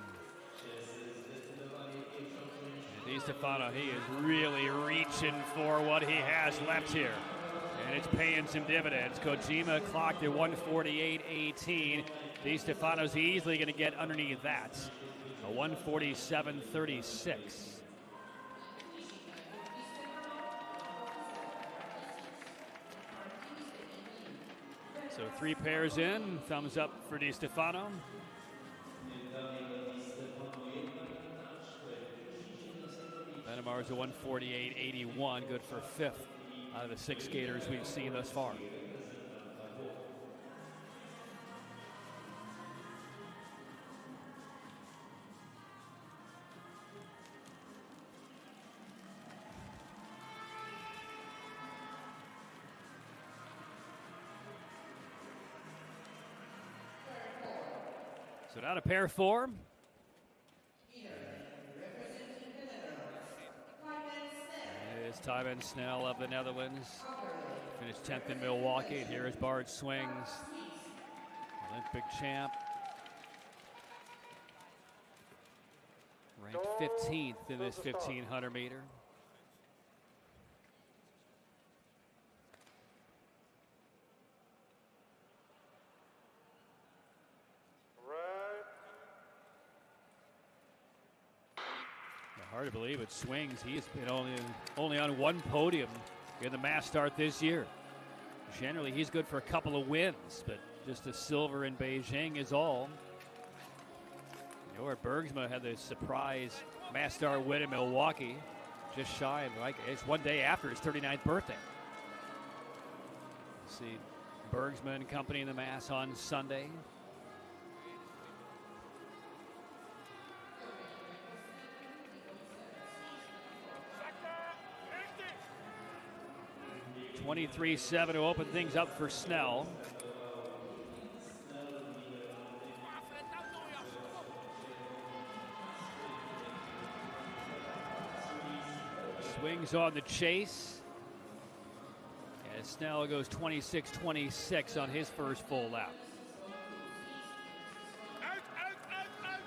And Di Stefano, he is really reaching for what he has left here. And it's paying some dividends. Kojima clocked at 148.18. Di Stefano's easily going to get underneath that. A 147.36. So 3 pairs in. Thumbs up for Di Stefano. Venemar's a 148.81. Good for 5th out of the 6 skaters we've seen thus far. So now to pair 4. It's Tijmen Snell of the Netherlands. Finished 10th in Milwaukee. And here is Bart Swings, Olympic champ. Ranked 15th in this 1,500 meter. Hard to believe it. Swings. He's been only on 1 podium in the mass start this year. Generally, he's good for a couple of wins, but just a silver in Beijing is all. Jorrit Bergsma had the surprise mass start win in Milwaukee, just shy of, like, it's one day after his 39th birthday. See Bergsma and company in the mass on Sunday. .23.7 to open things up for Snell. Swings on the chase. As Snell goes 26.26 on his first full lap.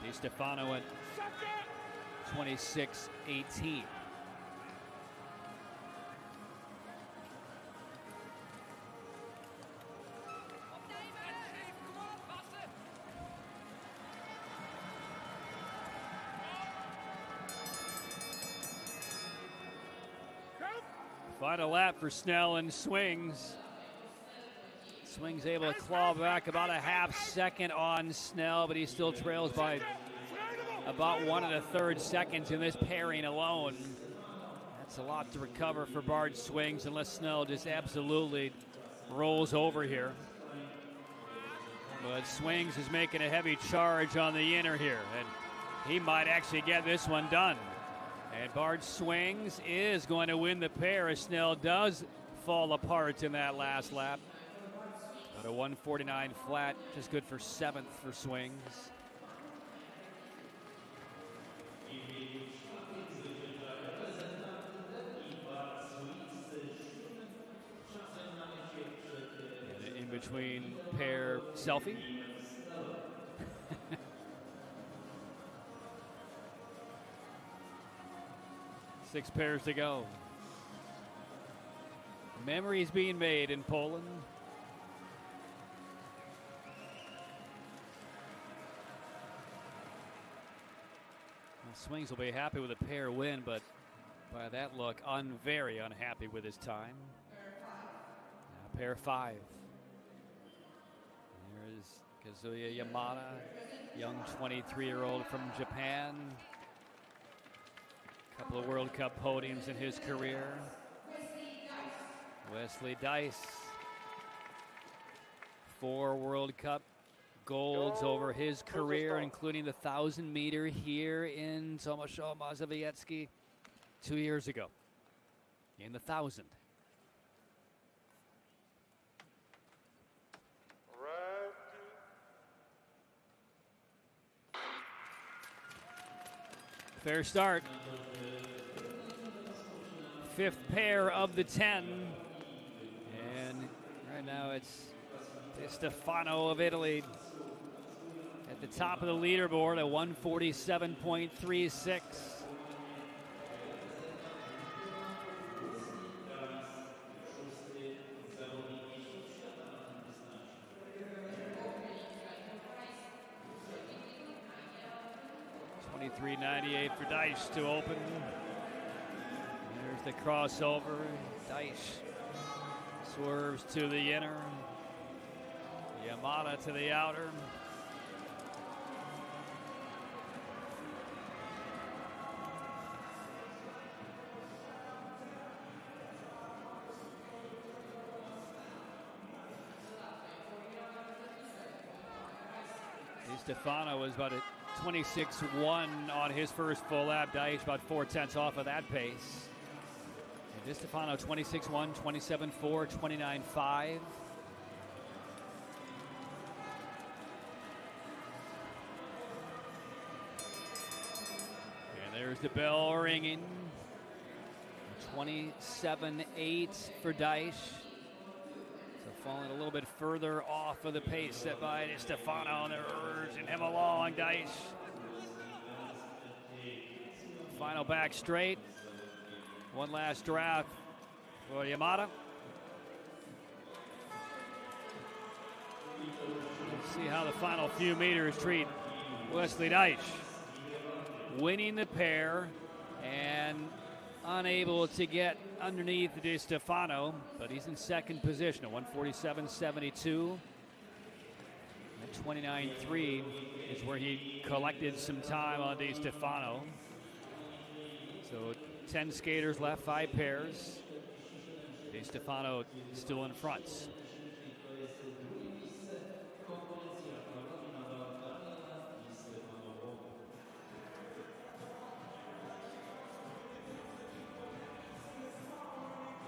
Di Stefano at 26.18. Final lap for Snell and Swings. Swings able to claw back about a half second on Snell, but he still trails by about 1 1/3 seconds in this pairing alone. That's a lot to recover for Bart Swings unless Snell just absolutely rolls over here. But Swings is making a heavy charge on the inner here, and he might actually get this one done. And Bart Swings is going to win the pair as Snell does fall apart in that last lap. But a 149 flat, just good for 7th for Swings. And in between pair selfie. 6 pairs to go. Memories being made in Poland. Well, Swings will be happy with a pair win, but by that look, very unhappy with his time. Now pair 5. There's Kazuya Yamada, young 23-year-old from Japan. Couple of World Cup podiums in his career. Wesley Dice. 4 World Cup golds over his career, including the 1,000 meter here in Tomaszow Mazowiecki 2 years ago in the 1,000. Fair start. Fifth pair of the 10. And right now it's Di Stefano of Italy at the top of the leaderboard at 147.36. $23.98 for Dice to open. There's the crossover. Dice swerves to the inner. Yamada to the outer. Di Stefano was about a 26-1 on his first full lap. Dice about 4/10 off of that pace. And Di Stefano 26-1, 27-4, 29-5. And there's the bell ringing. 27-8 for Dice. So falling a little bit further off of the pace set by Di Stefano, and they're urging him along. Dice. Final back straight. One last draft for Yamada. Let's see how the final few meters treat Wesley Dice. Winning the pair and unable to get underneath Di Stefano, but he's in second position at 147.72. At 29.3 is where he collected some time on Di Stefano. So 10 skaters left, 5 pairs. Di Stefano still in front.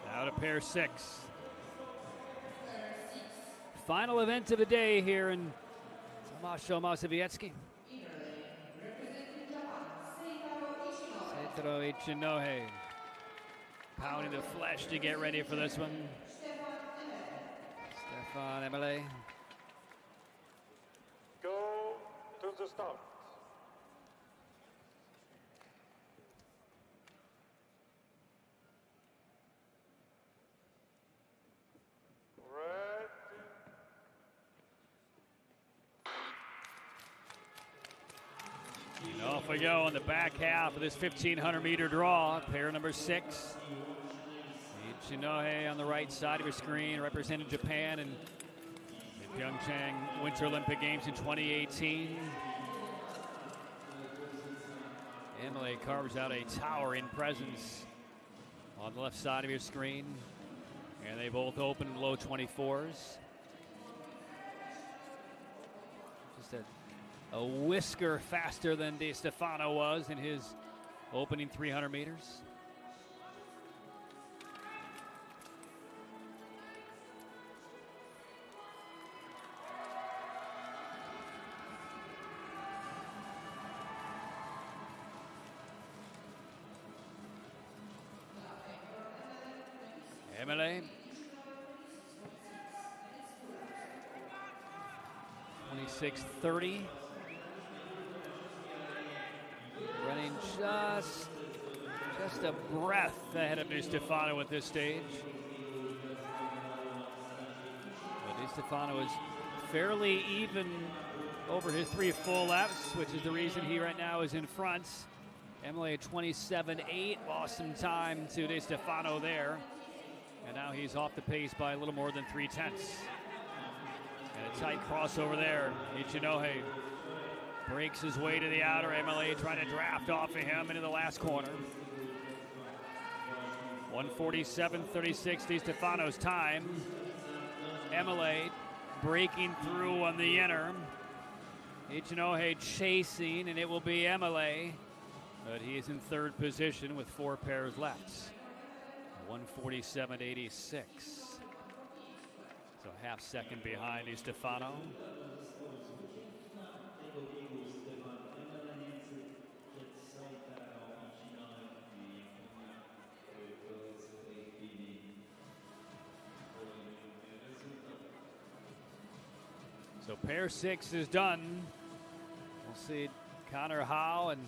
Now to pair 6. Final event of the day here in Tomaszow Mazowiecki. Seitaro Ichinohe pounding the flesh to get ready for this one. Stefan Emile. Go to the start. Red. And off we go on the back half of this 1,500 meter draw. Pair number 6. Ichinohe on the right side of your screen, represented Japan in the Pyeongchang Winter Olympic Games in 2018. Emily carves out a towering presence on the left side of your screen. And they both open in low 24s. Just a whisker faster than Di Stefano was in his opening 300 meters. Emily. 26:30. Running just a breath ahead of Di Stefano at this stage. But Di Stefano is fairly even over his 3 full laps, which is the reason he right now is in front. Emily at 27.8, lost some time to Di Stefano there. And now he's off the pace by a little more than 3/10. And a tight crossover there. Ichinohe breaks his way to the outer. Emily trying to draft off of him into the last corner. 147.36 Di Stefano's time. Emily breaking through on the inner. Ichinohe chasing, and it will be Emily. But he is in third position with 4 pairs left. 147.86. So half second behind Di Stefano. So pair 6 is done. We'll see Connor Howe and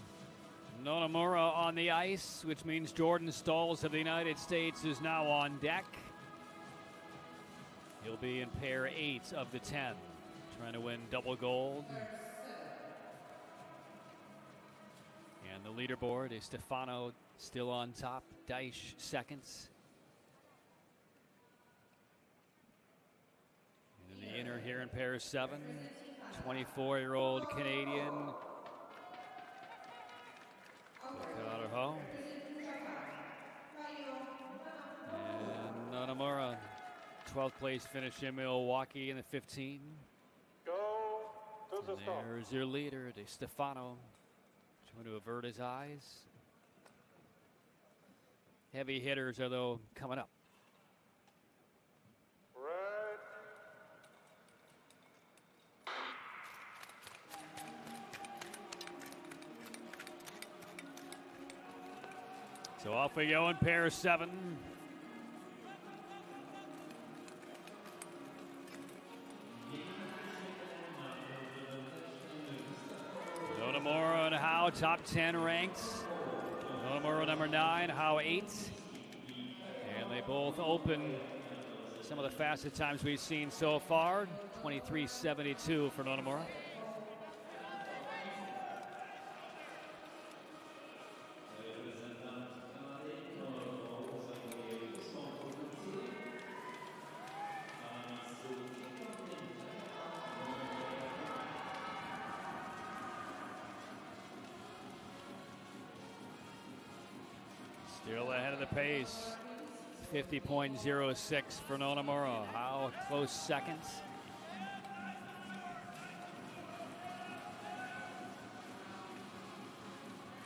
Nonomura on the ice, which means Jordan Stolz of the United States is now on deck. He'll be in pair 8 of the 10, trying to win double gold. And the leaderboard is Stefano still on top, Deitch seconds. And in the inner here in pair 7, 24-year-old Canadian Connor Howe. And Nonomura, 12th place finish in Milwaukee in the 15. Go to the And stop. there's your leader, De Stefano, trying to avert his eyes. Heavy hitters are, though, coming up. Red. So off we go in pair 7. Nonomura and Howe, top 10 ranks. Nonomura number 9, Howe 8. And they both open some of the fastest times we've seen so far. 23:72 for Nonomura. Still ahead of the pace. 50.06 for Nonomura. How close seconds.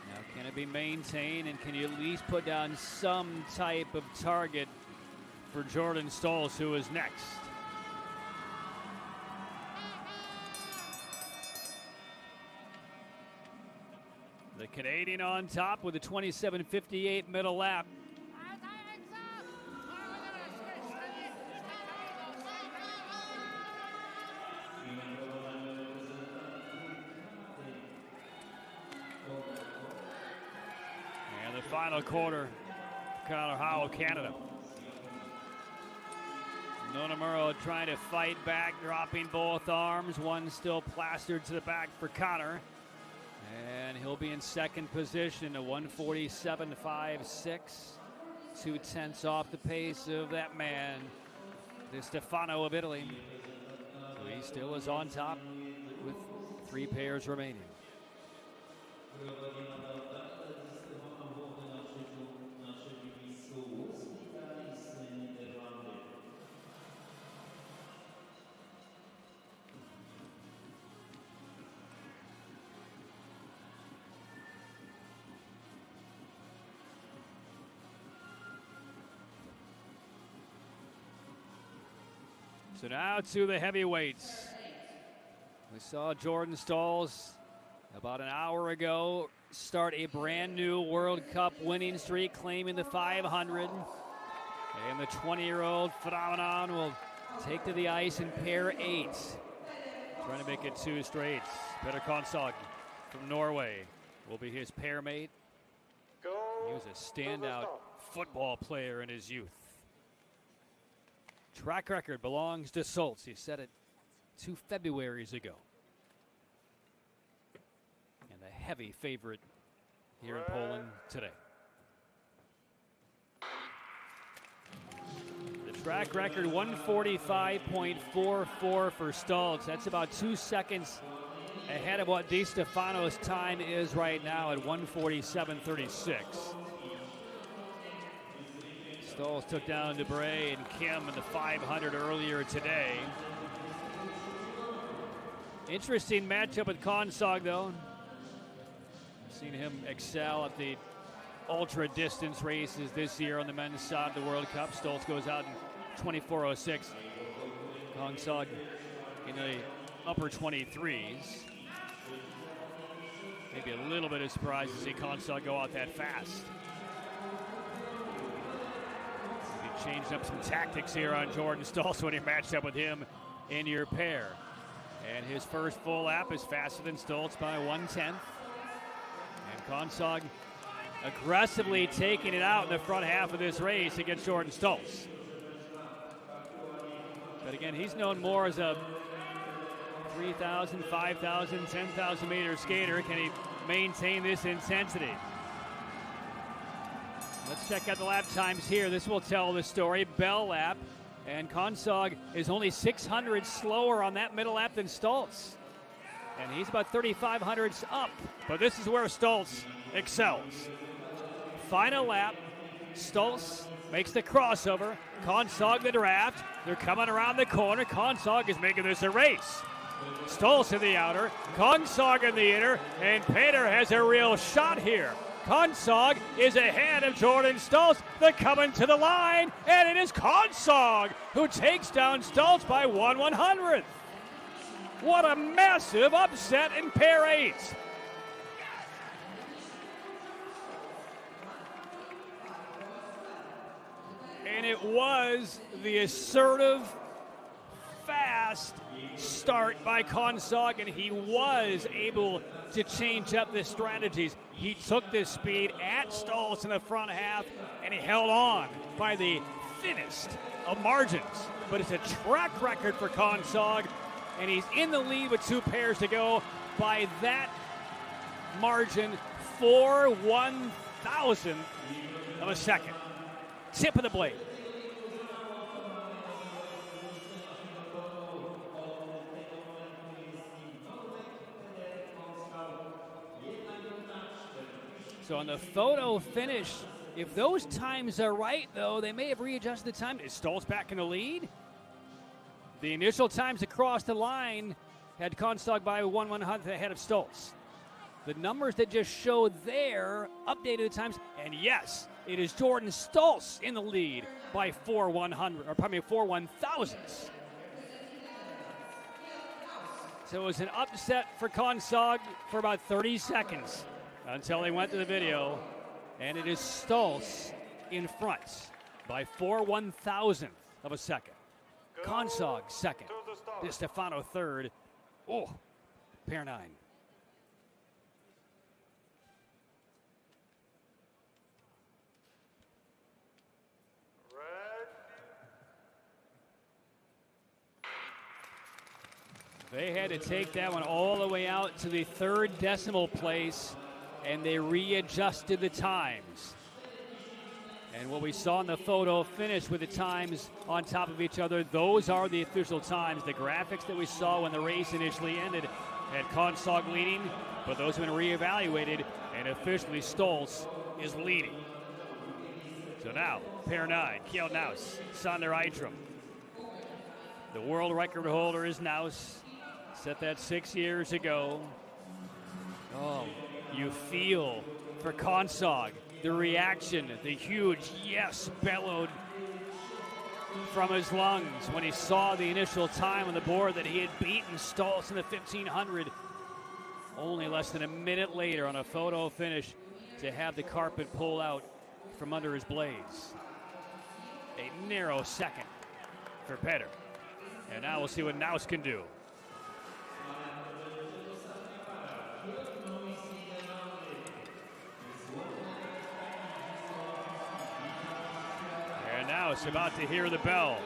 Now, can it be maintained, and can you at least put down some type of target for Jordan Stolz, who is next? The Canadian on top with a 27:58 middle lap. And the final quarter, Connor Howe, Canada. Nonomura trying to fight back, dropping both arms. One still plastered to the back for Connor. And he'll be in second position, a 147.56. 2/10 off the pace of that man, De Stefano of Italy. So he still is on top with 3 pairs remaining. So now to the heavyweights. We saw Jordan Stolz about an hour ago start a brand new World Cup winning streak, claiming the 500. And the 20-year-old phenomenon will take to the ice in pair 8. Trying to make it 2 straight. Petter Konsog from Norway will be his pair mate. Go. He was a standout football player in his youth. Track record belongs to Stolz. He said it 2 Februaries ago. And a heavy favorite here in Poland today. The track record 145.44 for Stolz. That's about 2 seconds ahead of what De Stefano's time is right now at 147.36. Stolz took down DeBray and Kim in the 500 earlier today. Interesting matchup with Konsog, though. I've seen him excel at the ultra distance races this year on the men's side of the World Cup. Stolz goes out in 24:06. Konsog in the upper 23s. Maybe a little bit of surprise to see Konsog go out that fast. Changed up some tactics here on Jordan Stolz when he matched up with him in your pair. And his first full lap is faster than Stoltz by 1/10. And Tomaszow aggressively taking it out in the front half of this race against Jordan Stoltz. But again, he's known more as a 3,000, 5,000, 10,000 meter skater. Can he maintain this intensity? Let's check out the lap times here. This will tell the story. Bell lap. And Tomaszow is only 600 slower on that middle lap than Stoltz. And he's about 3,500 up. But this is where Stoltz excels. Final lap. Stoltz makes the crossover. Tomaszow the draft. They're coming around the corner. Tomaszow is making this a race. Stoltz in the outer. Tomaszow in the inner. And Peter has a real shot here. Tomaszow is ahead of Jordan Stoltz. They're coming to the line, and it is Tomaszow who takes down Stoltz by 1/100th. What a massive upset in pair 8. And it was the assertive, fast start by Tomaszow, and he was able to change up the strategies. He took this speed at Stoltz in the front half, and he held on by the thinnest of margins. But it's a track record for Tomaszow, and he's in the lead with 2 pairs to go by that margin, 4/1,000th of a second. Tip of the blade. So on the photo finish, if those times are right, though, they may have readjusted the time. Is Stoltz back in the lead? The initial times across the line had Tomaszow by 1/100th ahead of Stoltz. The numbers that just showed there updated the times, and yes, it is Jordan Stoltz in the lead by 4/1,000ths. So it was an upset for Tomaszow for about 30 seconds. Until they went to the video, and it is Stoltz in front by 4/1,000th of a second. Tomaszow second. Di Stefano third. Oh, pair 9. Red. They had to take that one all the way out to the 3rd decimal place, and they readjusted the times. And what we saw in the photo finish with the times on top of each other, those are the official times. The graphics that we saw when the race initially ended had Tomaszow leading, but those have been reevaluated, and officially Stoltz is leading. So now, pair 9, Kjell Naus, Sander Eitram. The world record holder is Naus, set that 6 years ago. Oh, you feel for Tomaszow, the reaction, the huge yes bellowed from his lungs when he saw the initial time on the board that he had beaten Stoltz in the 1,500. Only less than a minute later on a photo finish to have the carpet pull out from under his blades. A narrow second for Petter. And now we'll see what Naus can do. And now it's about to hear the bell.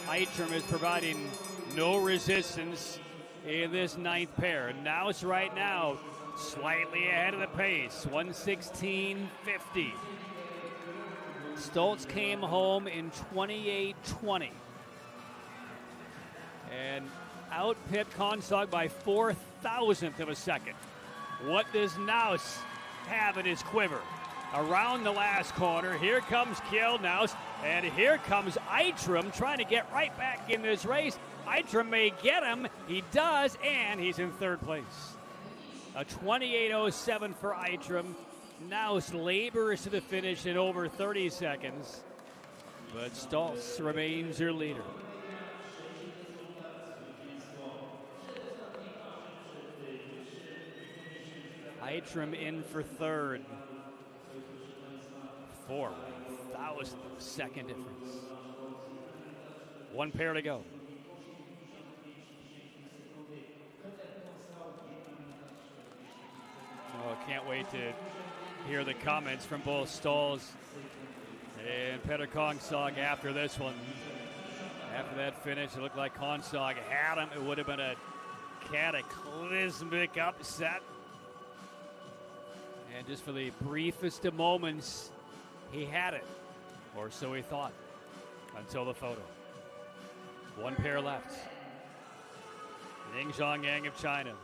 Eitram is providing no resistance in this 9th pair. Now it's right now slightly ahead of the pace, 1:16.50. Stoltz came home in 28:20 and outpipped Tomaszow by 4,000th of a second. What does Naus have in his quiver? Around the last corner, here comes Kjell Naus, and here comes Eitram trying to get right back in this race. Eitram may get him, he does, and he's in 3rd place. A 28:07 for Eitram. Naus labors to the finish in over 30 seconds, but Stoltz remains your leader. Eitram in for 3rd. 4,000th second difference. 1 pair to go. can't wait to hear the comments from both Stolz and Peter Kongsog after this one. After that finish, it looked like Kongsog had him. It would have been a cataclysmic upset. And just for the briefest of moments, he had it, or so he thought, until the photo. One pair left. Ning Zhongyang of China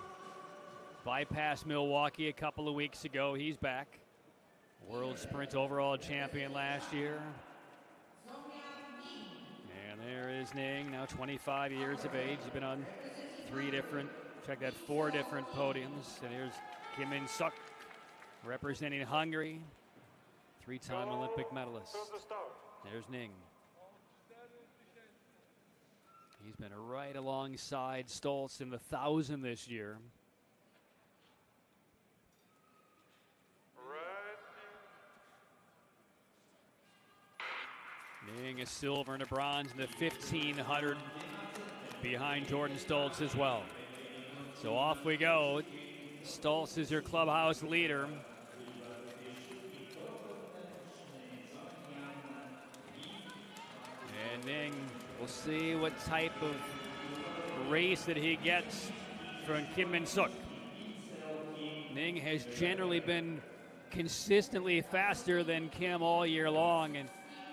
bypassed Milwaukee a couple of weeks ago. He's back. World Sprint overall champion last year. And there is Ning, now 25 years of age. He's been on four different podiums. And here's Kim In-suk representing Hungary, three-time Olympic medalist. There's Ning. He's been right alongside Stolz in the 1,000 this year. Ning a silver and a bronze in the 1,500 behind Jordan Stolz as well. So off we go. Stolz is your clubhouse leader. And Ning, we'll see what type of race that he gets from Kim In-suk. Ning has generally been consistently faster than Kim all year long, and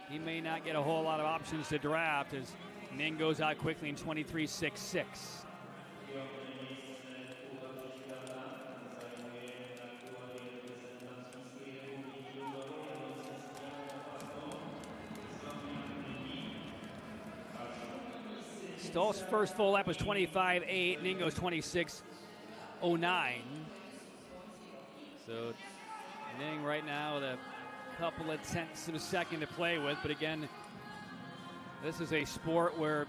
he may not get a whole lot of options to draft as Ning goes out quickly in 23.66. Stolz's first full lap was 25.8. Ning goes 26.09. So Ning right now with a couple of tenths of a second to play with. But again, this is a sport where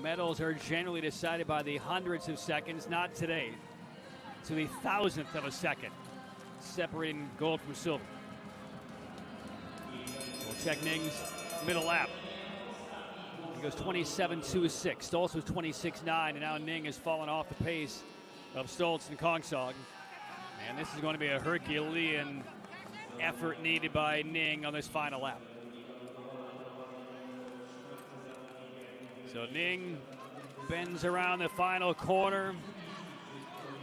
medals are generally decided by the hundredths of seconds. Not today. To the thousandth of a second, separating gold from silver. We'll check Ning's middle lap. He goes 27.26. Stolz was 26.9, and now Ning has fallen off the pace of Stolz and Kongsog. And this is going to be a Herculean effort needed by Ning on this final lap. So Ning bends around the final corner.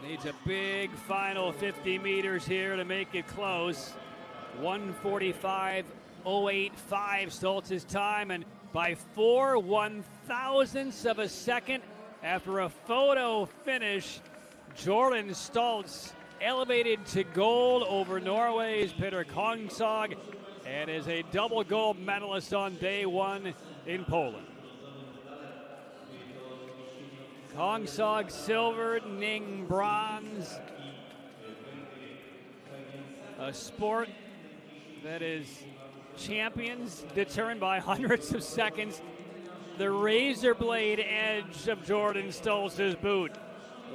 Needs a big final 50 meters here to make it close. 1:45.085 Stolz's time, and by 4 1,000ths of a second after a photo finish, Jordan Stolz elevated to gold over Norway's Peter Kongsog and is a double gold medalist on day one in Poland. Kongsog silver, Ning bronze. A sport that is champions determined by hundreds of seconds. The razor blade edge of Jordan Stolz's boot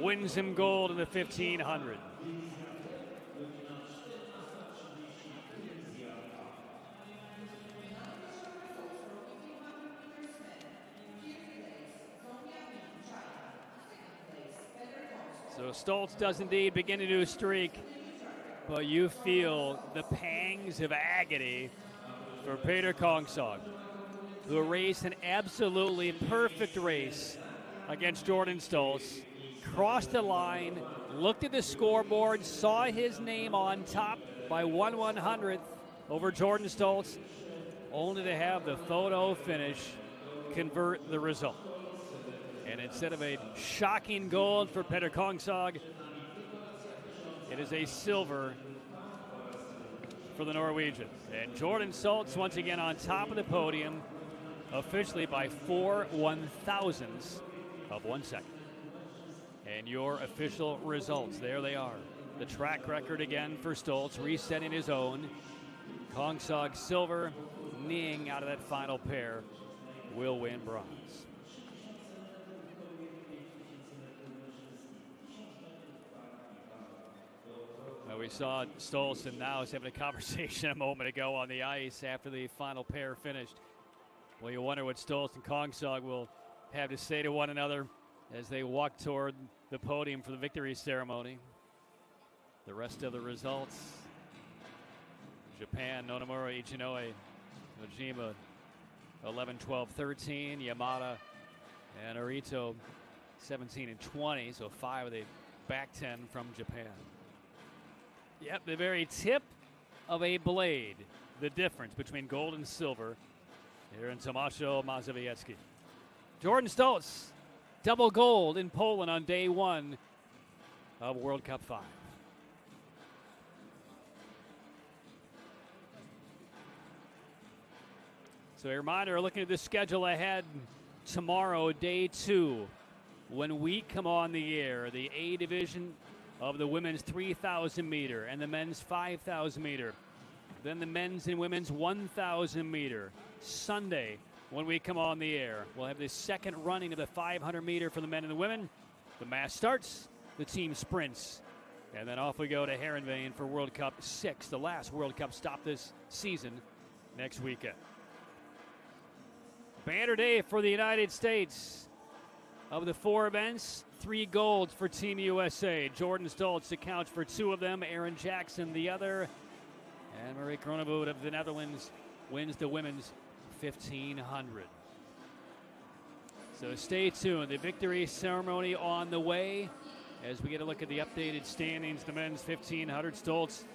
wins him gold in the 1,500. So Stolz does indeed begin a new streak, but you feel the pangs of agony for Peter Kongsog, who raced an absolutely perfect race against Jordan Stolz, crossed the line, looked at the scoreboard, saw his name on top by 1/100th over Jordan Stolz, only to have the photo finish convert the result. And instead of a shocking gold for Peter Kongsog, it is a silver for the Norwegian. And Jordan Stolz once again on top of the podium, officially by 4 1,000ths of 1 second. And your official results, there they are. The track record again for Stolz, resetting his own. Kongsog silver, Ning out of that final pair will win bronze. We saw Stolz and now is having a conversation a moment ago on the ice after the final pair finished. Well, you wonder what Stolz and Kongsog will have to say to one another as they walk toward the podium for the victory ceremony. The rest of the results: Japan, Nonomura, Ichinoe, Ojima, 11, 12, 13. Yamada and Arito, 17 and 20. So 5 of the back 10 from Japan. Yep, the very tip of a blade. The difference between gold and silver here in Tomaszow, Mazowiecki. Jordan Stoltz, double gold in Poland on day 1 of World Cup 5. So a reminder, looking at the schedule ahead, tomorrow, day 2, when we come on the air, the A division of the women's 3,000 meter and the men's 5,000 meter. Then the men's and women's 1,000 meter. Sunday, when we come on the air, we'll have the second running of the 500 meter for the men and the women. The mass starts, the team sprints, and then off we go to Heerenveen for World Cup 6, the last World Cup stop this season, next weekend. Banner day for the United States. Of the 4 events, 3 golds for Team USA. Jordan Stoltz accounts for 2 of them, Aaron Jackson the other, and Marie Kronenvoet of the Netherlands wins the women's 1,500. So stay tuned. The victory ceremony on the way as we get a look at the updated standings. The men's 1,500, Stoltz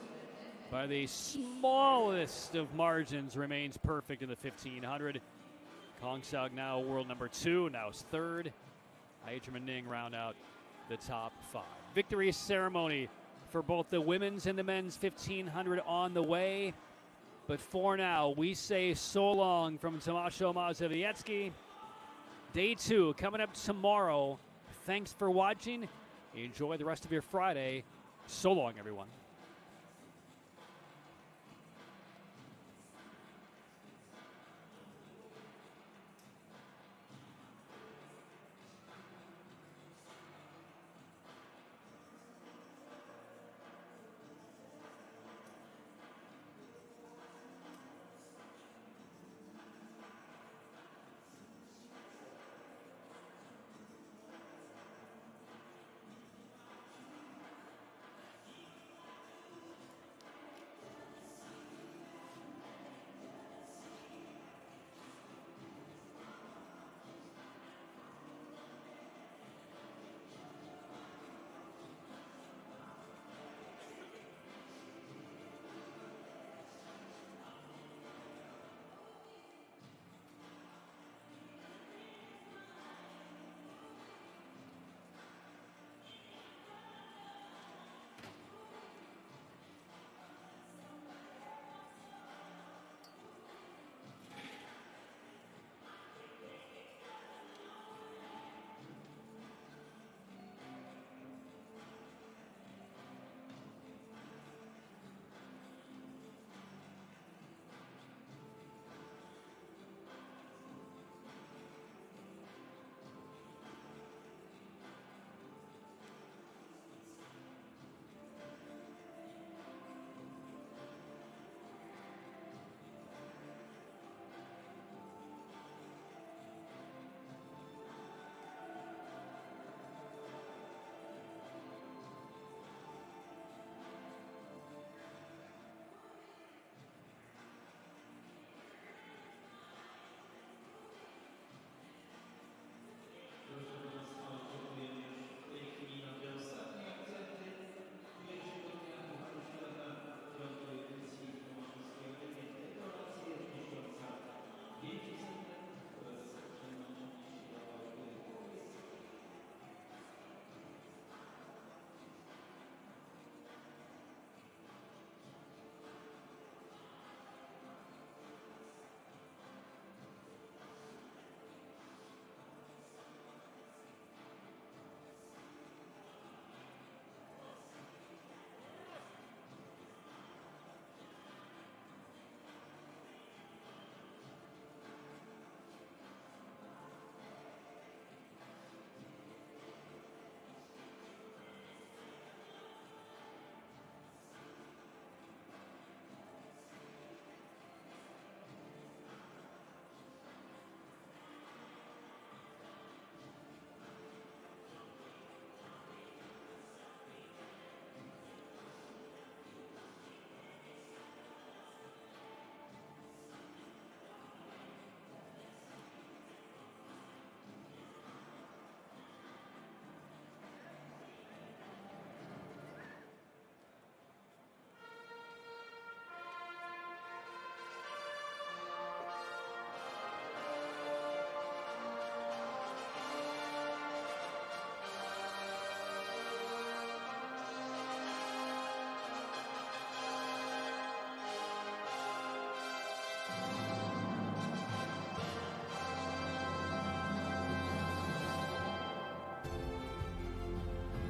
by the smallest of margins remains perfect in the 1,500. Kongsaug now world number 2, now is 3rd. Aijim and Ning round out the top 5. Victory ceremony for both the women's and the men's 1,500 on the way. But for now, we say so long from Tomaszow Mazowiecki. Day 2 coming up tomorrow. Thanks for watching. Enjoy the rest of your Friday. So long, everyone.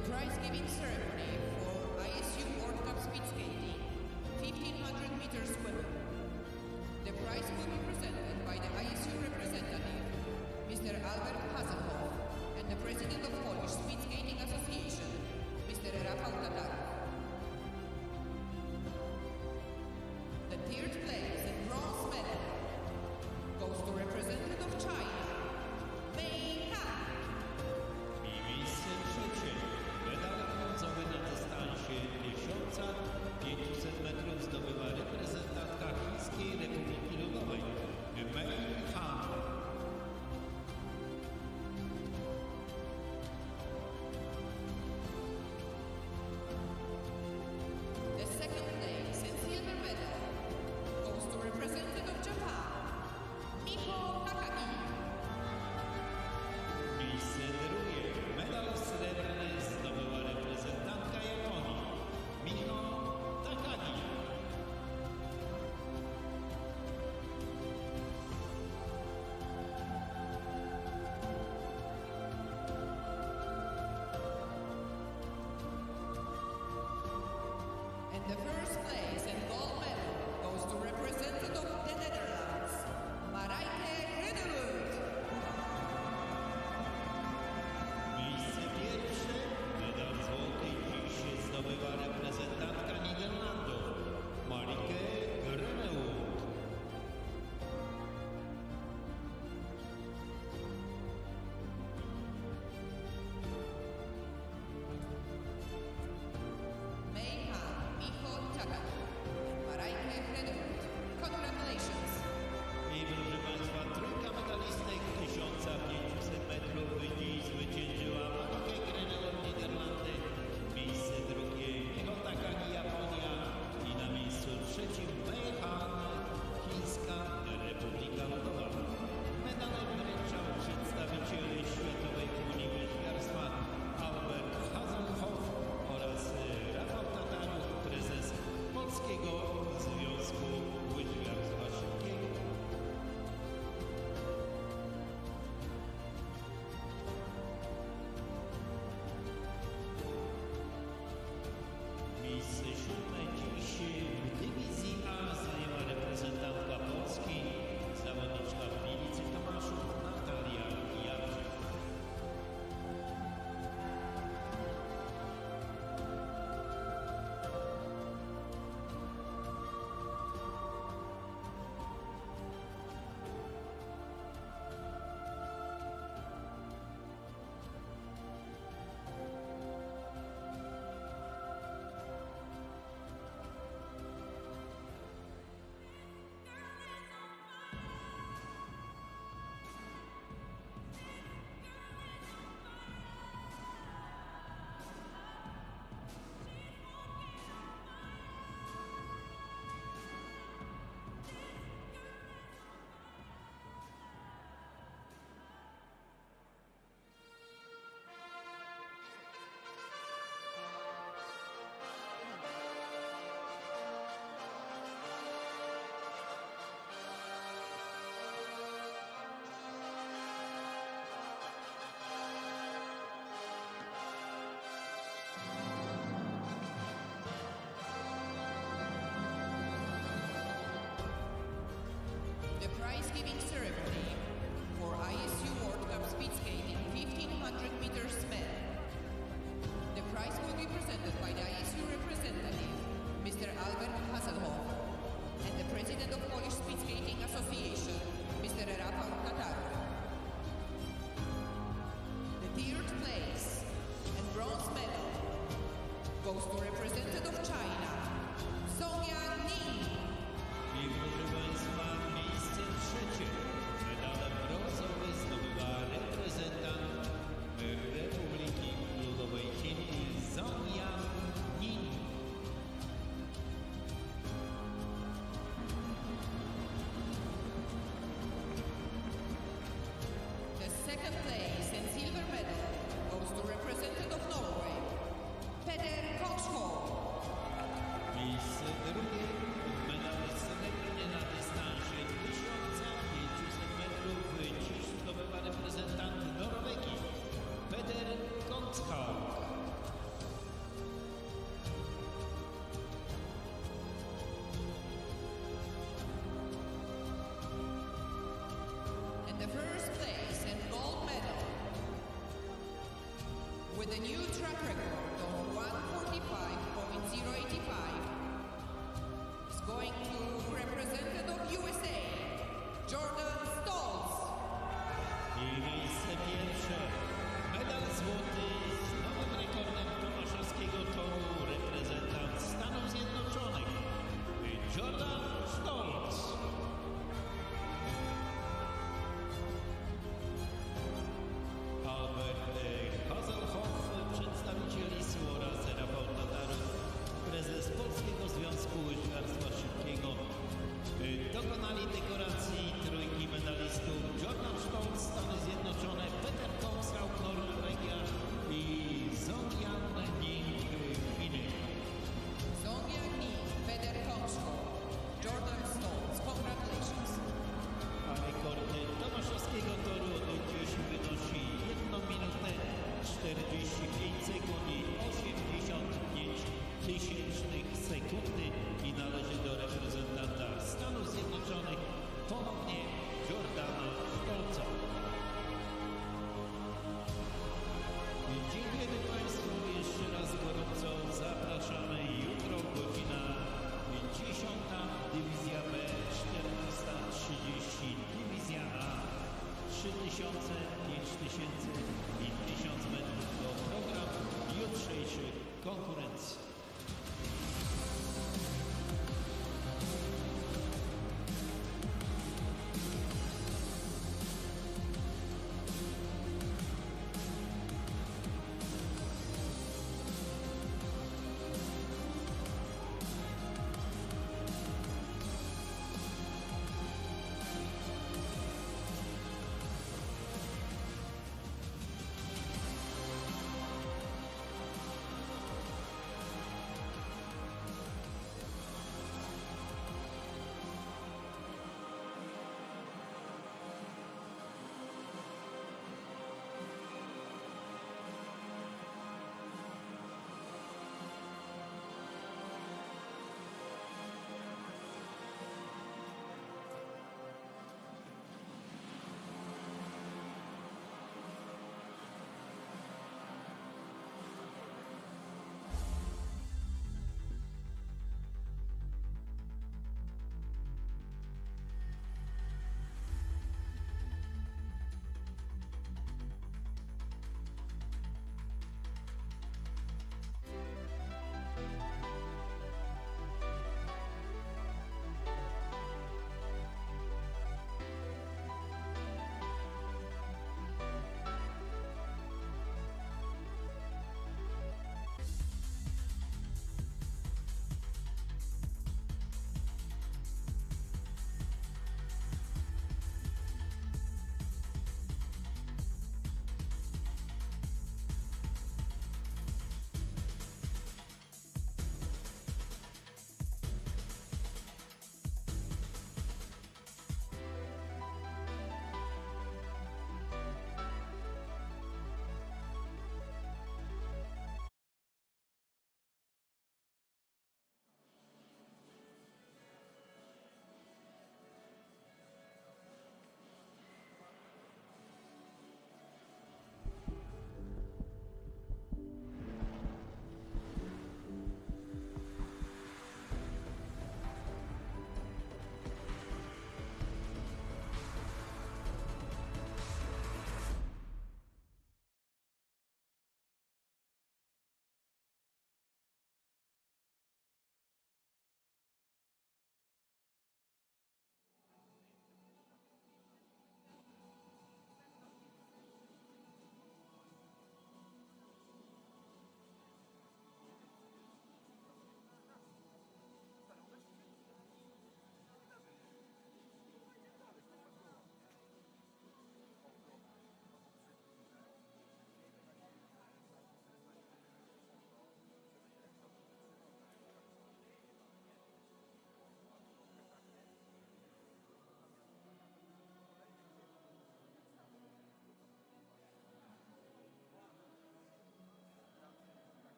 The prize-giving ceremony for ISU World Cup Speed Skating, 1500 meters swimming. The prize will be presented by the ISU representative, Mr. Albert Hazelhoff, and the president of Polish Speed Skating Association, Mr. Rafał Tatarów. The third place and bronze medal goes to representative of China, Mei Han. I miejsce trzecie. Medal brązowy na dystansie 1500 metrów zdobywa reprezentantka Chińskiej Republiki Ludowej, Mei Han. The second place and silver medal goes to representative of Japan, Miho Takagi. Miejsce drugie. Medal srebrny zdobyła reprezentantka Japonii, Miho Takagi. And the first place and gold medal goes to representative of the Netherlands, Marijke Redewood. Miejsce pierwsze. Medal złoty dziś zdobywa reprezentantka Niderlandów, Marieke Grenewood. Mei Han, Miho Takagi, and Marijke Redewood. Congratulations! I proszę Państwa, trójka medalistek 1500 metrów dziś zwyciężyła Marieke Grenewood, Niderlandy, miejsce drugie Miho Takagi, Japonia i na miejscu trzecim Mei Han, Chińska Republika Ludowa. Medale wręczał przedstawiciel Światowej Unii Łyżwiarstwa Albert Hazelhoff oraz Rafał Tatarów, prezes Polskiego Związku Łyżwiarstwa Szybkiego. Miejsce siódme dziś w dywizji A zajęła reprezentantka Polski, zawodniczka w Milicy Tomaszow, Natalia Jarczyk. The prize-giving ceremony for ISU World Cup Speed Skating 1500 meters men. The prize will be presented by the ISU representative, Mr. Albert Hazelhoff, and the president of Polish Speed Skating Association, Mr. Rafał Tatarów. The third place and bronze medal goes to representative of China, Sonia Ning. I proszę Państwa, miejsce trzecie. Medal brązowy zdobywa reprezentant Republiki Ludowej Chin Zhongyan Ning. The second place